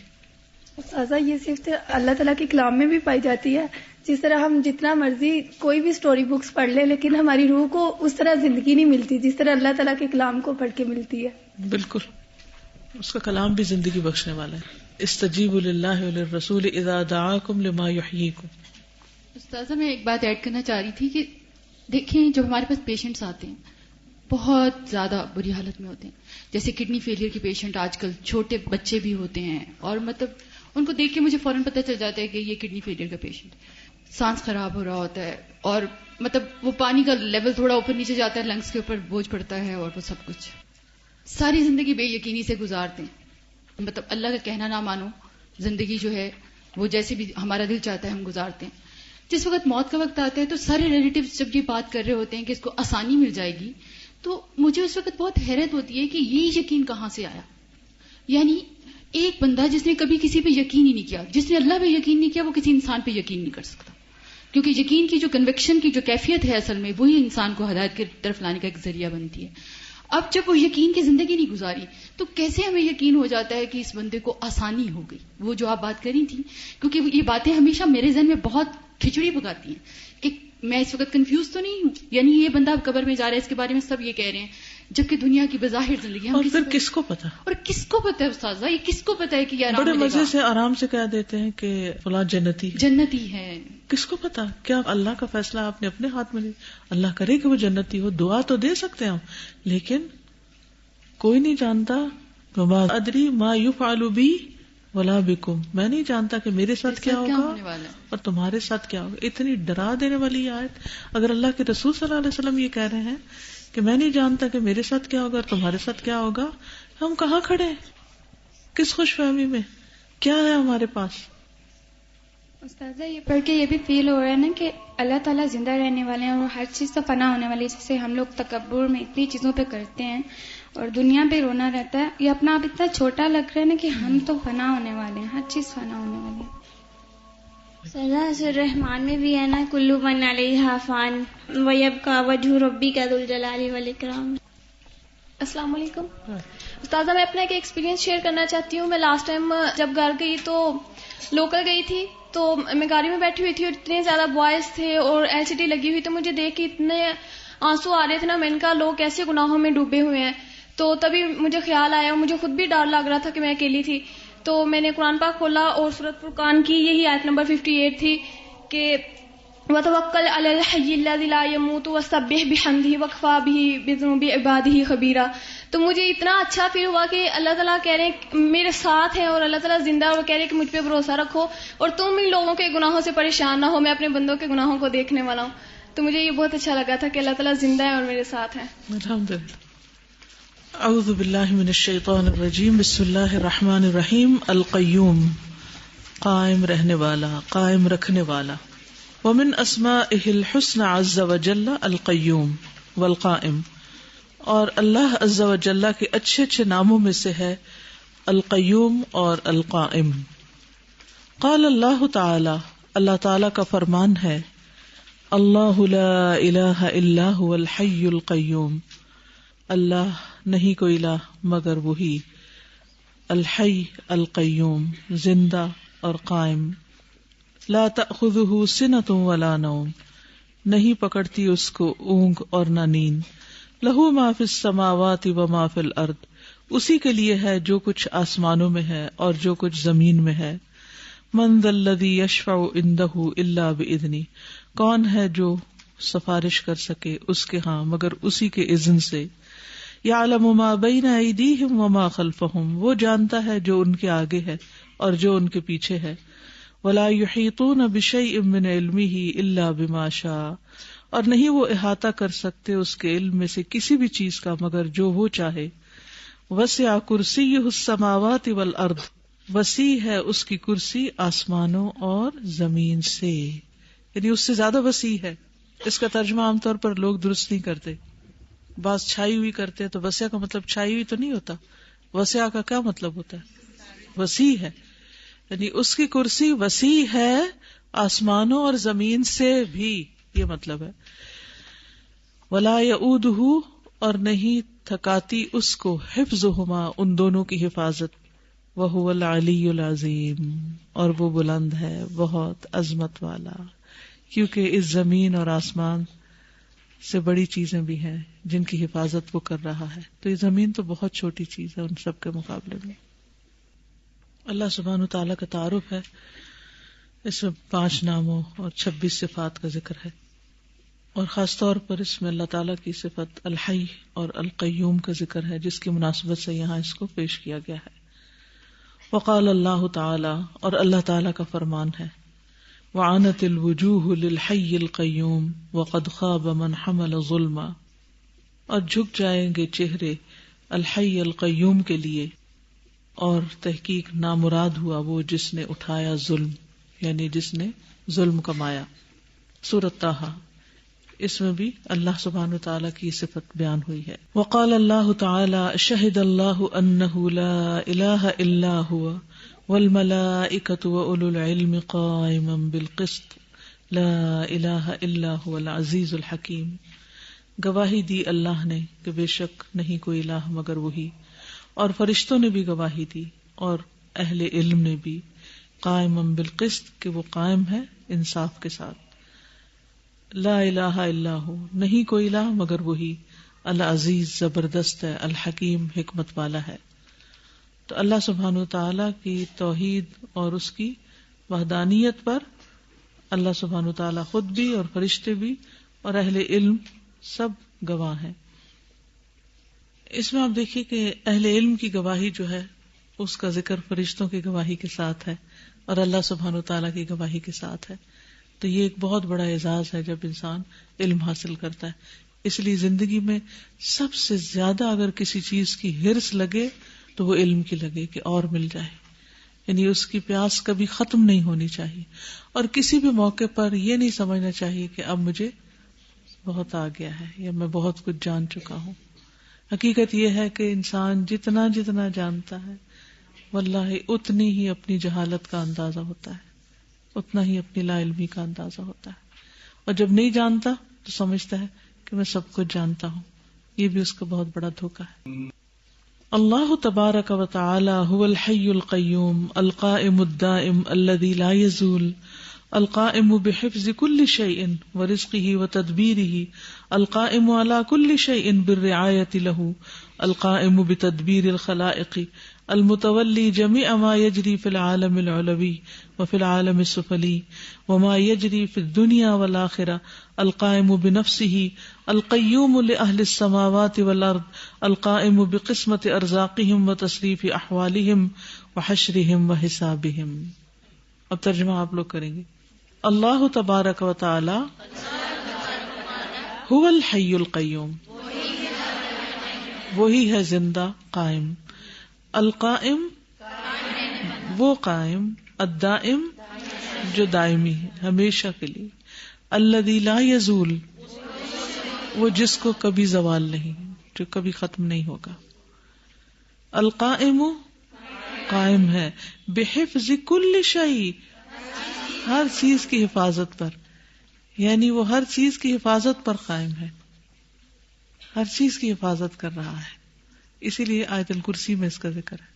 Speaker 9: استاذہ یہ صرف اللہ تعالیٰ کے کلام میں بھی پائی جاتی ہے. جس طرح ہم جتنا مرضی کوئی بھی سٹوری بکس پڑھ لیں لیکن ہماری روح کو اس طرح زندگی نہیں ملتی جس طرح اللہ تعالیٰ کے کلام کو پڑھ کے ملتی ہے.
Speaker 1: بالکل اس کا کلام بھی زندگی بخشنے والا ہے. استجیبوا للہ وللرسول اذا دعاکم لما یحییکم.
Speaker 7: استاذہ میں ایک بات ایڈ کرنا چاہ رہی تھی کہ دیکھیں جو ہمارے پاس پیشنٹس آتے ہیں بہت زیادہ بری حالت میں ہوتے ہیں. جیسے کڈنی فیلئر کے پیشنٹ آج کل چھوٹے بچے بھی ہوتے ہیں اور مطلب ان کو دیکھ کے مجھے فوراً پتہ چل جاتا ہے کہ یہ کڈنی فیلئر کا پیشنٹ. سانس خراب ہو رہا ہوتا ہے اور مطلب وہ پانی کا لیول تھوڑا اوپر نیچے جاتا ہے, لنگس کے اوپر بوجھ پڑتا ہے اور وہ سب کچھ ساری زندگی بے یقینی سے گزارتے ہیں. مطلب اللہ کا کہنا نہ مانو, زندگی جو ہے وہ جیسے بھی ہمارا دل چاہتا ہے ہم گزارتے ہیں. جس وقت موت کا وقت آتا ہے تو سارے ریلیٹیوز جب یہ بات کر رہے ہوتے ہیں کہ اس کو آسانی مل جائے گی تو مجھے اس وقت بہت حیرت ہوتی ہے کہ یہ یقین کہاں سے آیا. یعنی ایک بندہ جس نے کبھی کسی پہ یقین ہی نہیں کیا, جس نے اللہ پہ یقین نہیں کیا, وہ کسی انسان پہ یقین نہیں کر سکتا, کیونکہ یقین کی جو کنوکشن کی جو کیفیت ہے اصل میں وہی انسان کو ہدایت کی طرف لانے کا ایک ذریعہ بنتی ہے. اب جب وہ یقین کی زندگی نہیں گزاری تو کیسے ہمیں یقین ہو جاتا ہے کہ اس بندے کو آسانی ہو گئی. وہ جو آپ بات کر رہی تھی, کیونکہ یہ باتیں ہمیشہ میرے ذہن میں بہت کھچڑی پکاتی ہیں کہ میں اس وقت کنفیوز تو نہیں ہوں, یعنی یہ بندہ اب قبر میں جا رہا ہے اس کے بارے میں سب یہ کہہ رہے ہیں, جبکہ دنیا کی بظاہر زندگی
Speaker 1: اور پھر کس کو پتا,
Speaker 7: اور کس کو پتا ہے استاذہ, یہ کس کو پتا ہے کہ یہ
Speaker 1: بڑے مزے سے آرام سے کہہ دیتے ہیں کہ فلاں جنتی
Speaker 7: ہے.
Speaker 1: کس کو پتا, کیا اللہ کا فیصلہ آپ نے اپنے ہاتھ میں لیا. اللہ کرے کہ وہ جنتی ہو, دعا تو دے سکتے ہیں ہم, لیکن کوئی نہیں جانتا. وما ادری ما یفعل بی ولا بکم, میں نہیں جانتا کہ میرے ساتھ کیا ہوگا اور تمہارے ساتھ کیا ہوگا. اتنی ڈرا دینے والی آیت. اگر اللہ کے رسول صلی اللہ علیہ وسلم یہ کہہ رہے ہیں کہ میں نہیں جانتا کہ میرے ساتھ کیا ہوگا اور تمہارے ساتھ کیا ہوگا, ہم کہاں کھڑے ہیں, کس خوش فہمی میں, کیا ہے ہمارے پاس.
Speaker 10: استاذہ یہ پڑھ کے یہ بھی فیل ہو رہا ہے نا کہ اللہ تعالیٰ زندہ رہنے والے ہیں اور ہر چیز سے فنا ہونے والی, جیسے ہم لوگ تکبر میں اتنی چیزوں پہ کرتے ہیں اور دنیا پہ رونا رہتا ہے. یہ اپنا آپ اتنا چھوٹا لگ رہا ہے نا کہ ہم تو فنا ہونے والے ہیں, ہر چیز فنا ہونے والی ہے.
Speaker 11: سورہ الرحمن میں بھی ہے نا, کلو من علیہا فان ویبقی وجہ ربک ذو الجلال والاکرام.
Speaker 9: السلام علیکم استاذہ, میں اپنا ایک ایکسپیرینس شیئر کرنا چاہتی ہوں. میں لاسٹ ٹائم جب گھر گئی تو لوکل گئی تھی تو میں گاڑی میں بیٹھی ہوئی تھی اور اتنے زیادہ بوائز تھے اور LCD لگی ہوئی, تو مجھے دیکھ کے اتنے آنسو آ رہے تھے نا. میں نے کہا لوگ کیسے گناہوں میں ڈوبے ہوئے ہیں. تو تبھی مجھے خیال آیا, مجھے خود بھی ڈر لگ رہا تھا کہ میں اکیلی تھی. تو میں نے قرآن پاک کھولا اور سورۃ فرقان کی یہی آیت نمبر 58 تھی کہ وَتَوَكَّلْ عَلَى الْحَيِّ الَّذِي لَا يَمُوتُ وَسَبِّحْ بِحَمْدِهِ وَكَفَىٰ بِهِ بِذُنُوبِ عِبَادِهِ خَبِيرًا. تو مجھے اتنا اچھا فیل ہوا کہ اللہ تعالیٰ کہہ رہے ہیں میرے ساتھ ہیں اور اللہ تعالیٰ زندہ ہے اور کہہ رہے ہیں کہ مجھ پہ بھروسہ رکھو اور تم ان لوگوں کے گناہوں سے پریشان نہ ہو, میں اپنے بندوں کے گناہوں کو دیکھنے والا ہوں. تو مجھے یہ بہت اچھا لگا تھا کہ اللہ تعالیٰ زندہ ہے اور میرے ساتھ ہیں.
Speaker 1: الحمدللہ. اعوذ باللہ من الشیطان الرجیم, بسم اللہ الرحمن الرحیم. القیوم, قائم رہنے والا, قائم رکھنے والا. ومن اسمائہ الحسن عز وجل القیوم والقائم, اور اللہ عز وجل کے اچھے اچھے ناموں میں سے ہے القیوم اور القائم. قال اللہ تعالی, اللہ تعالی کا فرمان ہے, اللہ لا الہ الا هو الحی القیوم, اللہ نہیں کوئی الہ مگر وہی, الحی القیوم, زندہ اور قائم. لا تأخذہ سنۃ ولا نوم, نہیں پکڑتی اس کو اونگ اور نہ نیند. لہ ما فی السماوات وما فی الارض, اسی کے لیے ہے جو کچھ آسمانوں میں ہے اور جو کچھ زمین میں ہے. من ذا الذی یشفع عندہ الا باذنہ, کون ہے جو سفارش کر سکے اس کے ہاں مگر اسی کے اذن سے. یعلم ما بین ایدیہم وما خلفہم, وہ جانتا ہے جو ان کے آگے ہے اور جو ان کے پیچھے ہے. ولا یحیطون بشیء من علمہ الا بما شاء, اور نہیں وہ احاطہ کر سکتے اس کے علم میں سے کسی بھی چیز کا مگر جو وہ چاہے. وسع کرسیہ السماوات والارض, وسیع ہے اس کی کرسی آسمانوں اور زمین سے, یعنی اس سے زیادہ وسیع ہے. اس کا ترجمہ عام طور پر لوگ درست نہیں کرتے, بعض چھائی ہوئی کرتے ہیں, تو وسع کا مطلب چھائی ہوئی تو نہیں ہوتا. وسع کا کیا مطلب ہوتا ہے؟ وسیع ہے, یعنی اس کی کرسی وسیع ہے آسمانوں اور زمین سے بھی, یہ مطلب ہے. ولا یؤودہ, اور نہیں تھکاتی اس کو حفظہما ان دونوں کی حفاظت، وہو العلی العظیم اور وہ بلند ہے بہت عظمت والا. کیونکہ اس زمین اور آسمان سے بڑی چیزیں بھی ہیں جن کی حفاظت وہ کر رہا ہے، تو یہ زمین تو بہت چھوٹی چیز ہے ان سب کے مقابلے میں. اللہ سبحانہ و تعالیٰ کا تعارف ہے، اس میں 5 ناموں اور 26 صفات کا ذکر ہے، اور خاص طور پر اس میں اللہ تعالیٰ کی صفت الحی اور القیوم کا ذکر ہے، جس کی مناسبت سے یہاں اس کو پیش کیا گیا ہے. وقال اللہ تعالی، اور اللہ تعالیٰ کا فرمان ہے، وعنت الوجوہ للحی القیوم وقد خاب من حمل ظلما، اور جھک جائیں گے چہرے الحی القیوم کے لیے، اور تحقیق نامراد ہوا وہ جس نے اٹھایا ظلم، یعنی جس نے ظلم کمایا. سورۃ طٰہٰ، اس میں بھی اللہ سبحانہ تعالیٰ کی صفت بیان ہوئی ہے. وقال اللہ تعالی شہد اللہ انہ لا الہ الا هو والملائکۃ واولو العلم قائما بالقسط لا الہ الا هو العزیز الحکیم. گواہی دی اللہ نے کہ بے شک نہیں کوئی الہ مگر وہی، اور فرشتوں نے بھی گواہی دی اور اہل علم نے بھی، قائما بالقسط کہ وہ قائم ہے انصاف کے ساتھ. لا الہ الا ہو، نہیں کوئی الہ مگر وہی، العزیز زبردست ہے، الحکیم حکمت والا ہے. تو اللہ سبحانہ وتعالیٰ کی توحید اور اس کی وحدانیت پر اللہ سبحانہ وتعالیٰ خود بھی اور فرشتے بھی اور اہل علم سب گواہ ہیں. اس میں آپ دیکھیے کہ اہل علم کی گواہی جو ہے اس کا ذکر فرشتوں کی گواہی کے ساتھ ہے اور اللہ سبحانہ وتعالیٰ کی گواہی کے ساتھ ہے. تو یہ ایک بہت بڑا اعزاز ہے جب انسان علم حاصل کرتا ہے. اس لیے زندگی میں سب سے زیادہ اگر کسی چیز کی ہرس لگے تو وہ علم کی لگے کہ اور مل جائے، یعنی اس کی پیاس کبھی ختم نہیں ہونی چاہیے، اور کسی بھی موقع پر یہ نہیں سمجھنا چاہیے کہ اب مجھے بہت آ گیا ہے یا میں بہت کچھ جان چکا ہوں. حقیقت یہ ہے کہ انسان جتنا جتنا جانتا ہے واللہ اتنی ہی اپنی جہالت کا اندازہ ہوتا ہے، اتنا ہی اپنی لا علمی کا اندازہ ہوتا ہے، اور جب نہیں جانتا تو سمجھتا ہے کہ میں سب کچھ جانتا ہوں. یہ بھی اس کا بہت بڑا دھوکہ ہے. اللہ تبارک و تعالی هو الحی القیوم القائم الدائم الذي لا يزول القائم بحفظ كل شيء ورزقه وتدبيره القائم على كل شيء بالرعاية له القائم بتدبير الخلائق المتولي جميع ما يجري في العالم العلوي وفي العالم السفلي وما يجري في الدنيا والآخرة القائم بنفسه القيوم لأهل السماوات والأرض القائم بقسمة أرزاقهم وتصريف أحوالهم وحشرهم وحسابهم. اب ترجمہ آپ لوگ کریں گے. اللہ تبارک و تعالی هو الحی القیوم، وہی ہے زندہ قائم، القائم وہ قائم، الدائم جو دائمی ہے ہمیشہ کے لیے، الذی لا یزول وہ جس کو کبھی زوال نہیں، جو کبھی ختم نہیں ہوگا، القائم قائم ہے، بحفظ کل شیء ہر چیز کی حفاظت پر، یعنی وہ ہر چیز کی حفاظت پر قائم ہے، ہر چیز کی حفاظت کر رہا ہے. اسی لیے آیت الکرسی میں اس کا ذکر ہے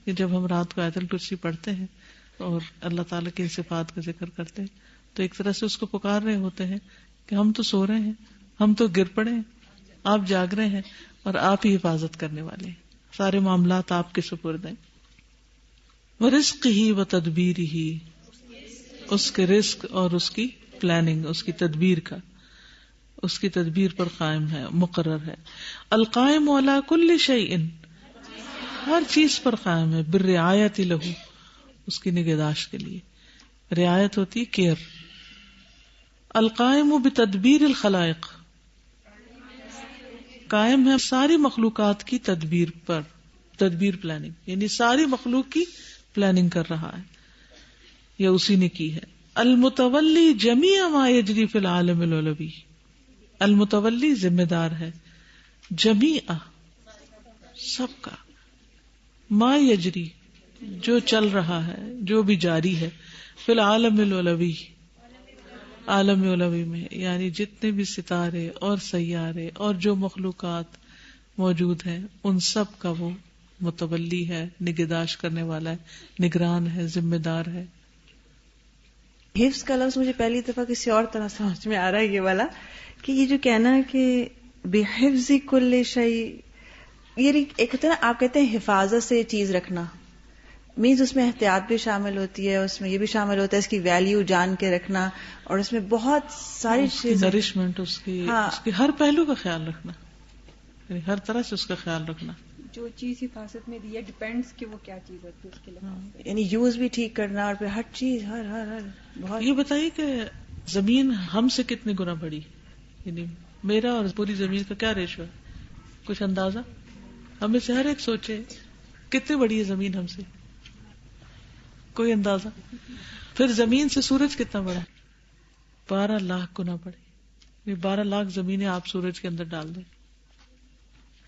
Speaker 1: کہ جب ہم رات کو آیت الکرسی پڑھتے ہیں اور اللہ تعالیٰ کی صفات کا ذکر کرتے ہیں تو ایک طرح سے اس کو پکار رہے ہوتے ہیں کہ ہم تو سو رہے ہیں، ہم تو گر پڑے ہیں، آپ جاگ رہے ہیں اور آپ ہی حفاظت کرنے والے ہیں، سارے معاملات آپ کے سپرد ہیں. وَرِزْقِهِ وَتَدْبِيرِهِ اس کے رزق اور اس کی پلاننگ، اس کی تدبیر کا، اس کی تدبیر پر قائم ہے، مقرر ہے. القائم علی کل شیء ہر چیز پر قائم ہے، بالرعایت لہ اس کی نگہداشت کے لیے. رعایت ہوتی کیئر. القائم بتدبیر الخلائق قائم ہے ساری مخلوقات کی تدبیر پر، تدبیر پلاننگ یعنی ساری مخلوق کی پلاننگ کر رہا ہے یا اسی نے کی ہے. المتولی جمیع ما یجری فی العالم العلوی المتولی ذمہ دار ہے، جمیع سب کا، ما یجری جو چل رہا ہے، جو بھی جاری ہے، فی العالم العلوی عالم علوی میں، یعنی جتنے بھی ستارے اور سیارے اور جو مخلوقات موجود ہیں ان سب کا وہ متولی ہے، نگہداشت کرنے والا ہے، نگران ہے، ذمہ دار ہے.
Speaker 12: حفظ کا لفظ مجھے پہلی دفعہ کسی اور طرح سمجھ میں آ رہا ہے یہ والا، کہ یہ جو کہنا ہے کہ بحفظ کل شیء، یہ ایک ہوتا ہے نا، آپ کہتے ہیں حفاظت سے چیز رکھنا، مینز اس میں احتیاط بھی شامل ہوتی ہے، اس میں یہ بھی شامل ہوتا ہے اس کی ویلیو جان کے رکھنا، اور اس میں بہت ساری چیزیں،
Speaker 1: نرشمنٹ، اس کی ہر پہلو کا خیال رکھنا، یعنی ہر طرح سے اس کا خیال رکھنا.
Speaker 13: جو چیز حفاظت میں دی ہے ڈیپینڈس کہ وہ کیا چیز ہوتی ہے اس کے لیے،
Speaker 12: یعنی یوز بھی ٹھیک کرنا، اور پھر ہر چیز ہر بہت.
Speaker 1: یہ بتائیے کہ زمین ہم سے کتنے گنا بڑی، یعنی میرا اور پوری زمین کا کیا ریشو ہے؟ کچھ اندازہ؟ ہمیں سے ہر ایک سوچے کتنی بڑی ہے زمین ہم سے، کوئی اندازہ؟ پھر زمین سے سورج کتنا بڑا؟ 12 لاکھ گنا بڑی. 12 لاکھ زمینیں آپ سورج کے اندر ڈال دیں،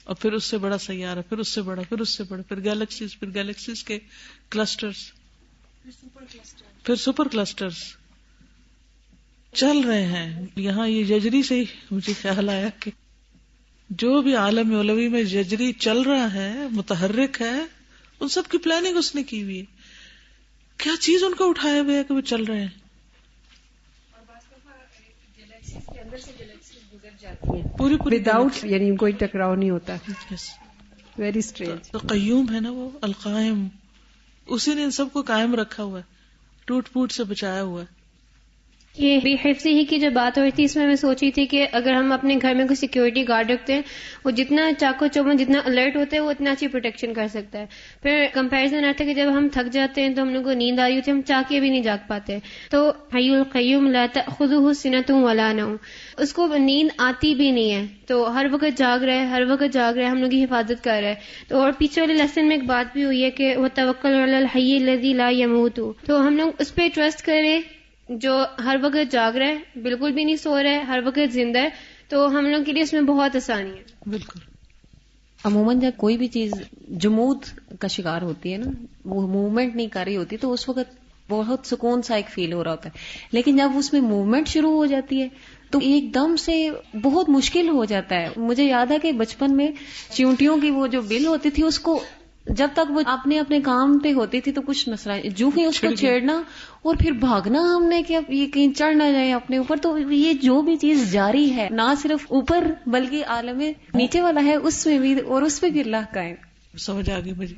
Speaker 1: اور پھر اس سے بڑا سیارہ، پھر اس سے بڑا، پھر اس سے بڑا، پھر گیلیکسیز، پھر گیلیکسیز کے کلسٹرز، پھر سپر کلسٹرز چل رہے ہیں. یہاں یہ یجری سے ہی مجھے خیال آیا کہ جو بھی عالم علوی میں یجری چل رہا ہے، متحرک ہے، ان سب کی پلاننگ اس نے کی ہوئی ہے. کیا چیز ان کو اٹھائے ہوئے ہے کہ وہ چل رہے ہیں. پوری
Speaker 13: وداؤٹ، یعنی کوئی ٹکراؤ نہیں ہوتا. Very strange.
Speaker 1: تو قیوم ہے نا وہ، القائم، اسی نے ان سب کو قائم رکھا ہوا ہے، ٹوٹ پوٹ سے بچایا ہوا ہے.
Speaker 14: یہ بے حفظی ہی کی جو بات ہوئی تھی، اس میں سوچی تھی کہ اگر ہم اپنے گھر میں کوئی سیکیورٹی گارڈ رکھتے ہیں، وہ جتنا چاقو چوبند، جتنا الرٹ ہوتا ہے، وہ اتنا اچھی پروٹیکشن کر سکتا ہے. پھر کمپیریزن آتا ہے کہ جب ہم تھک جاتے ہیں تو ہم لوگ کو نیند آ رہی ہوتی ہے، ہم چاہ کے بھی نہیں جاگ پاتے. تو حی القیوم لا تأخذہ سنۃ ولا نوم، اس کو نیند آتی بھی نہیں ہے، تو ہر وقت جاگ رہا ہے، ہر وقت جاگ رہا ہے، ہم لوگ کی حفاظت کر رہا ہے. تو اور پیچھے والے لیسن میں ایک بات بھی ہوئی ہے کہ وتوکل علی الحی الذی لا یموت، تو ہم لوگ اس پہ ٹرسٹ کریں جو ہر وقت جاگ رہا ہے، بالکل بھی نہیں سو رہا ہے، ہر وقت زندہ ہے. تو ہم لوگ کے لیے اس میں بہت آسانی ہے.
Speaker 1: بالکل.
Speaker 8: عموماً جب کوئی بھی چیز جمود کا شکار ہوتی ہے نا، وہ موومنٹ نہیں کر رہی ہوتی، تو اس وقت بہت سکون سا ایک فیل ہو رہا ہوتا ہے. لیکن جب اس میں موومنٹ شروع ہو جاتی ہے تو ایک دم سے بہت مشکل ہو جاتا ہے. مجھے یاد ہے کہ بچپن میں چیونٹیوں کی وہ جو بل ہوتی تھی، اس کو جب تک وہ اپنے اپنے کام پہ ہوتی تھی تو کچھ مسئلہ، جو ہی اس کو چھیڑنا اور پھر بھاگنا ہم نے کہ اب یہ کہیں چڑھ نہ جائے اپنے اوپر. تو یہ جو بھی چیز جاری ہے، نہ صرف اوپر بلکہ عالم نیچے والا ہے، اس میں بھی، اور اس پہ بھی اللہ کا ہے.
Speaker 1: سمجھ آ گئی مجھے.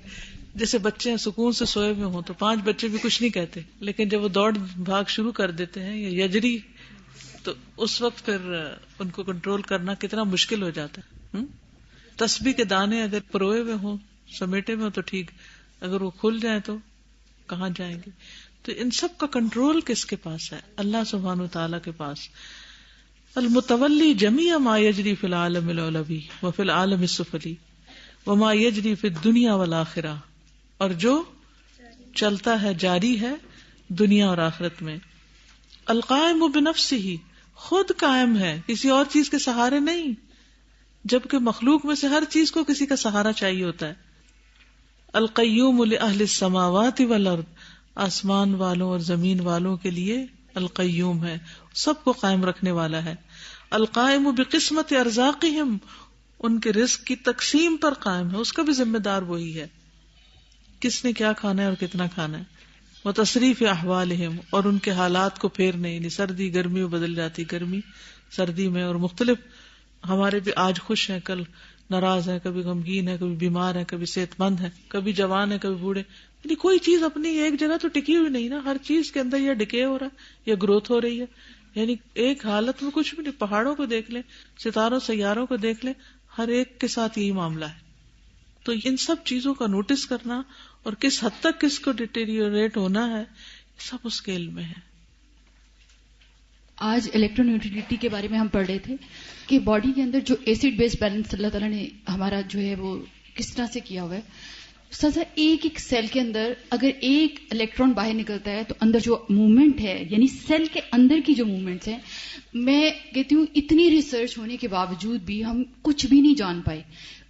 Speaker 1: جیسے بچے سکون سے سوئے ہوئے ہوں تو 5 بچے بھی کچھ نہیں کہتے، لیکن جب وہ دوڑ بھاگ شروع کر دیتے ہیں یا یجری، تو اس وقت پھر ان کو کنٹرول کرنا کتنا مشکل ہو جاتا ہے. تسبیح کے دانے اگر پروئے ہوئے ہوں، سمیٹے میں ہو تو ٹھیک، اگر وہ کھل جائیں تو کہاں جائیں گے. تو ان سب کا کنٹرول کس کے پاس ہے؟ اللہ سبحانہ وتعالی کے پاس. المتولی جمیع ما یجری فی العالم العلوی وفی العالم السفلی وما یجری فی الدنیا والآخرہ، اور جو چلتا ہے، جاری ہے دنیا اور آخرت میں. القائم بنفسہ، خود قائم ہے، کسی اور چیز کے سہارے نہیں، جبکہ مخلوق میں سے ہر چیز کو کسی کا سہارا چاہیے ہوتا ہے. القیوم لأہل السماوات والارض، آسمان والوں اور زمین والوں کے لیے القیوم ہے، سب کو قائم رکھنے والا ہے. القائم بقسمت ارزاقہم، ان کے رزق کی تقسیم پر قائم ہے، اس کا بھی ذمہ دار وہی ہے، کس نے کیا کھانا ہے اور کتنا کھانا ہے. وتصریف احوالہم، اور ان کے حالات کو پھیرنے، یعنی سردی گرمی میں بدل جاتی، گرمی سردی میں، اور مختلف، ہمارے بھی آج خوش ہیں، کل ناراض ہیں، کبھی غمگین ہے، کبھی بیمار ہے، کبھی صحت مند ہے، کبھی جوان ہے، کبھی بوڑھے. یعنی کوئی چیز اپنی ایک جگہ تو ٹکی ہوئی نہیں نا، ہر چیز کے اندر یا ڈکے ہو رہا ہے یا گروتھ ہو رہی ہے. یعنی ایک حالت میں کچھ بھی نہیں. پہاڑوں کو دیکھ لیں، ستاروں سیاروں کو دیکھ لیں، ہر ایک کے ساتھ یہی معاملہ ہے. تو ان سب چیزوں کا نوٹس کرنا اور کس حد تک کس کو ڈیٹیریوریٹ ہونا ہے، سب اس کے علم میں ہے.
Speaker 7: آج الیکٹرو نیوٹرلٹی کے بارے میں ہم پڑھ رہے تھے کہ باڈی کے اندر جو ایسڈ بیس بیلنس اللہ تعالیٰ نے ہمارا جو ہے وہ کس طرح سے کیا ہوا ہے. سزا ایک ایک سیل کے اندر اگر ایک الیکٹران باہر نکلتا ہے تو اندر جو موومنٹ ہے، یعنی سیل کے اندر کی جو موومنٹس ہیں، میں کہتی ہوں اتنی ریسرچ ہونے کے باوجود بھی ہم کچھ بھی نہیں جان پائے.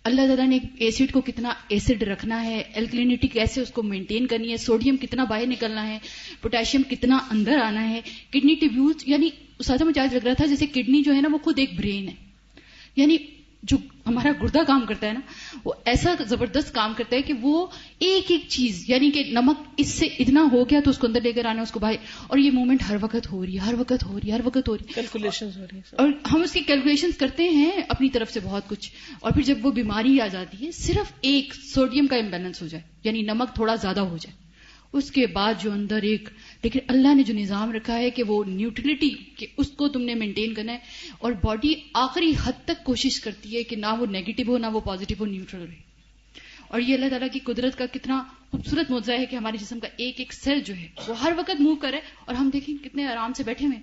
Speaker 7: اللہ تعالیٰ نے ایسڈ کو کتنا ایسڈ رکھنا ہے، الکلینٹی کیسے اس کو مینٹین کرنی ہے، سوڈیم کتنا باہر نکلنا ہے، پوٹاشیم کتنا اندر آنا ہے، کڈنی ٹیبیولز، یعنی اساتذہ مجھے آج لگ رہا تھا جیسے کڈنی جو ہے نا وہ خود ایک برین ہے، یعنی جو ہمارا گردہ کام کرتا ہے نا وہ ایسا زبردست کام کرتا ہے کہ وہ ایک ایک چیز، یعنی کہ نمک اس سے اتنا ہو گیا تو اس کو اندر لے کر آنا، اس کو باہر، اور یہ موومنٹ ہر وقت ہو رہی ہے، ہر وقت ہو رہی ہے، ہر وقت ہو رہی ہے،
Speaker 1: کیلکولیشنز ہو رہی ہیں،
Speaker 7: اور ہم اس کی کیلکولیشنز کرتے ہیں اپنی طرف سے بہت کچھ، اور پھر جب وہ بیماری آ جاتی ہے صرف ایک سوڈیم کا امبیلنس ہو جائے، یعنی نمک تھوڑا زیادہ ہو جائے، اس کے بعد جو اندر ایک، لیکن اللہ نے جو نظام رکھا ہے کہ وہ نیوٹرلٹی، کہ اس کو تم نے مینٹین کرنا ہے، اور باڈی آخری حد تک کوشش کرتی ہے کہ نہ وہ نیگیٹو ہو نہ وہ پازیٹو ہو، نیوٹرل رہے. اور یہ اللہ تعالیٰ کی قدرت کا کتنا خوبصورت معجزہ ہے کہ ہمارے جسم کا ایک ایک سیل جو ہے وہ ہر وقت موو کرے، اور ہم دیکھیں کتنے آرام سے بیٹھے ہوئے،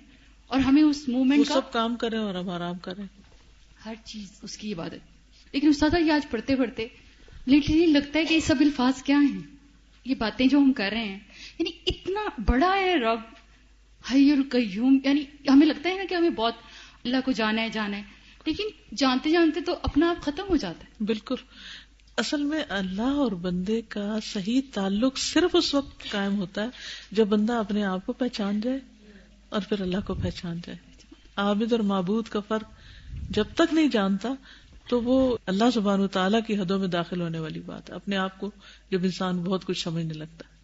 Speaker 7: اور ہمیں اس موومنٹ کا
Speaker 1: سب کام کریں اور ہم آرام کریں،
Speaker 7: ہر چیز اس کی عبادت. لیکن استاد یہ آج پڑھتے پڑھتے لٹرلی لگتا ہے کہ یہ سب الفاظ کیا ہیں، یہ باتیں جو ہم کر رہے ہیں، یعنی اتنا بڑا ہے رب حی القیوم، یعنی ہمیں لگتا ہے نا کہ ہمیں بہت اللہ کو جانا ہے، لیکن جانتے جانتے تو اپنا آپ ختم ہو جاتا ہے.
Speaker 1: بالکل. اصل میں اللہ اور بندے کا صحیح تعلق صرف اس وقت قائم ہوتا ہے جب بندہ اپنے آپ کو پہچان جائے اور پھر اللہ کو پہچان جائے. عابد اور معبود کا فرق جب تک نہیں جانتا تو وہ اللہ سبحانہ وتعالیٰ کی حدوں میں داخل ہونے والی بات ہے. اپنے آپ کو جب انسان بہت کچھ سمجھنے لگتا ہے.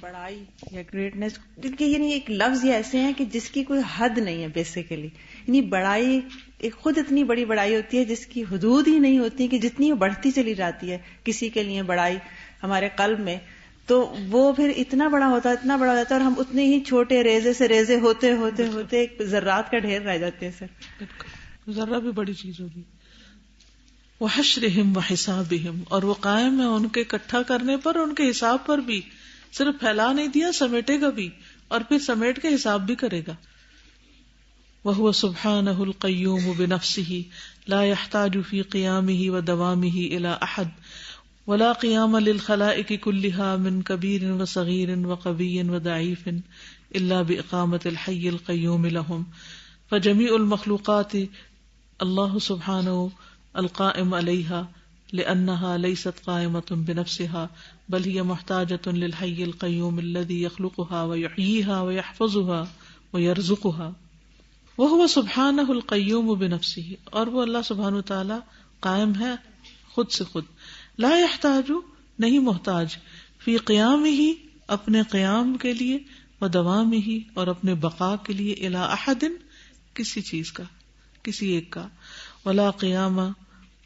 Speaker 12: بڑائی یا گریٹنس، کیونکہ یعنی ایک لفظ یہ ایسے ہیں کہ جس کی کوئی حد نہیں ہے بیسیکلی. یعنی بڑائی ایک خود اتنی بڑی بڑائی ہوتی ہے جس کی حدود ہی نہیں ہوتی، کہ جتنی وہ بڑھتی چلی جاتی ہے. کسی کے لیے بڑائی ہمارے قلب میں تو وہ پھر اتنا بڑا ہوتا ہے اور ہم اتنے ہی چھوٹے ریزے سے ریزے ہوتے ہوتے ہوتے ایک ذرات کا ڈھیر رہ جاتے ہیں. سر
Speaker 1: ذرہ بھی بڑی چیز ہوگی. وحشرہم وحسابہم، اور وہ قائم ہے ان کے اکٹھا کرنے پر، ان کے حساب پر بھی. صرف پھیلا نہیں دیا، سمیٹے گا بھی، اور پھر سمیٹ کے حساب بھی کرے گا. وَهُوَ سُبْحَانَهُ الْقَيُّومُ بِنَفْسِهِ لَا يَحْتَاجُ فِي قِيَامِهِ وَدَوَامِهِ إِلَى أَحَدٍ وَلَا قِيَامَ لِلْخَلَائِقِ كُلِّهَا مِنْ كَبِيرٍ وَصَغِيرٍ وَقَوِيٍّ وَضَعِيفٍ إِلَّا بِإِقَامَةِ الْحَيِّ الْقَيُّومِ لَهُمْ فَجَمِيعُ الْمَخْلُوقَاتِ اللَّهُ سُبْحَانَهُ الْقَائِمُ عَلَيْهَا لأنها ليست قائمة بنفسها بل هي محتاجة للحي القيوم الذي يخلقها ويحييها ويحفظها ويرزقها وهو سبحانه القيوم بنفسه، اور وہ اللہ سبحانہ وتعالی قائم ہے خود سے خود. لا يحتاج، نہیں محتاج، فی قیامه، اپنے قیام کے لیے، ودوامه، اور اپنے بقا کے لیے، الى احد، کسی چیز کا، کسی ایک کا، ولا قیام،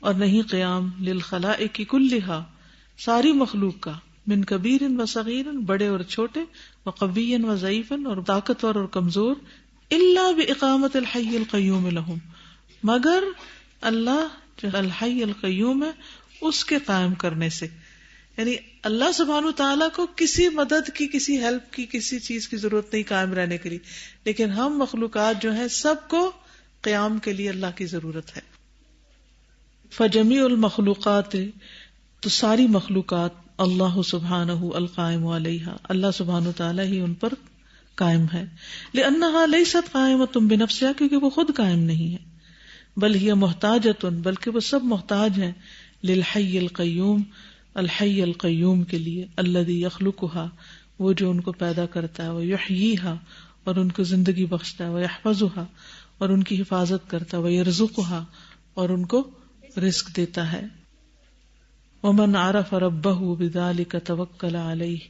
Speaker 1: اور نہیں قیام، للخلائق کلھا، ساری مخلوق کا، من کبیر و صغیر، بڑے اور چھوٹے، وقوی و ضعیف، اور طاقتور اور کمزور، الا باقامت الحی القیوم لہم، مگر اللہ جو الحی القیوم ہے اس کے قائم کرنے سے. یعنی اللہ سبحانہ وتعالیٰ کو کسی مدد کی، کسی ہیلپ کی، کسی چیز کی ضرورت نہیں قائم رہنے کے لیے، لیکن ہم مخلوقات جو ہیں سب کو قیام کے لیے اللہ کی ضرورت ہے. فجمیع المخلوقات، تو ساری مخلوقات، اللہ سبحانہ القائم علیہا، اللہ سبحانہ وتعالی ہی ان پر قائم ہے. لأنها لیست قائمۃ بنفسها، کیونکہ وہ خود قائم نہیں ہے، بل ہی محتاجۃ، بلکہ وہ سب محتاج ہیں، للحی القیوم، الحی القیوم کے لیے، الذی یخلقها، وہ جو ان کو پیدا کرتا ہے، ویحییها، اور ان کو زندگی بخشتا ہے، ویحفظها، اور ان کی حفاظت کرتا ہے، ویرزقها، اور ان کو رزق دیتا ہے. ومن عرف ربہ بذلک توکل علیہ،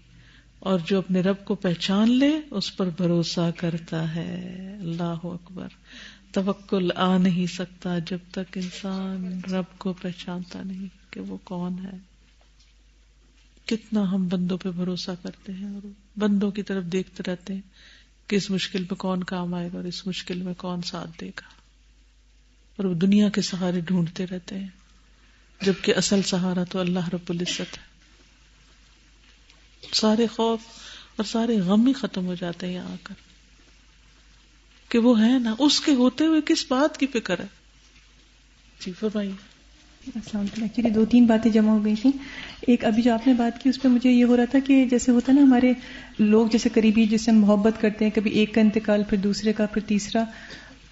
Speaker 1: اور جو اپنے رب کو پہچان لے اس پر بھروسہ کرتا ہے. اللہ اکبر. توکل آ نہیں سکتا جب تک انسان رب کو پہچانتا نہیں کہ وہ کون ہے. کتنا ہم بندوں پہ بھروسہ کرتے ہیں اور بندوں کی طرف دیکھتے رہتے ہیں کہ اس مشکل میں کون کام آئے گا اور اس مشکل میں کون ساتھ دے گا، اور وہ دنیا کے سہارے ڈھونڈتے رہتے ہیں، جبکہ اصل سہارا تو اللہ رب العزت ہے. سارے خوف اور سارے غم ہی ختم ہو جاتے ہیں یہاں آ کر کہ وہ ہے نا، اس کے ہوتے ہوئے کس بات کی فکر ہے. جی فرمائیے.
Speaker 15: السلام علیکم. ایکچولی 2-3 باتیں جمع ہو گئی تھیں. ایک ابھی جو آپ نے بات کی اس پہ مجھے یہ ہو رہا تھا کہ جیسے ہوتا ہے نا ہمارے لوگ جیسے قریبی جس سے محبت کرتے ہیں، کبھی ایک کا انتقال، پھر دوسرے کا، پھر تیسرا،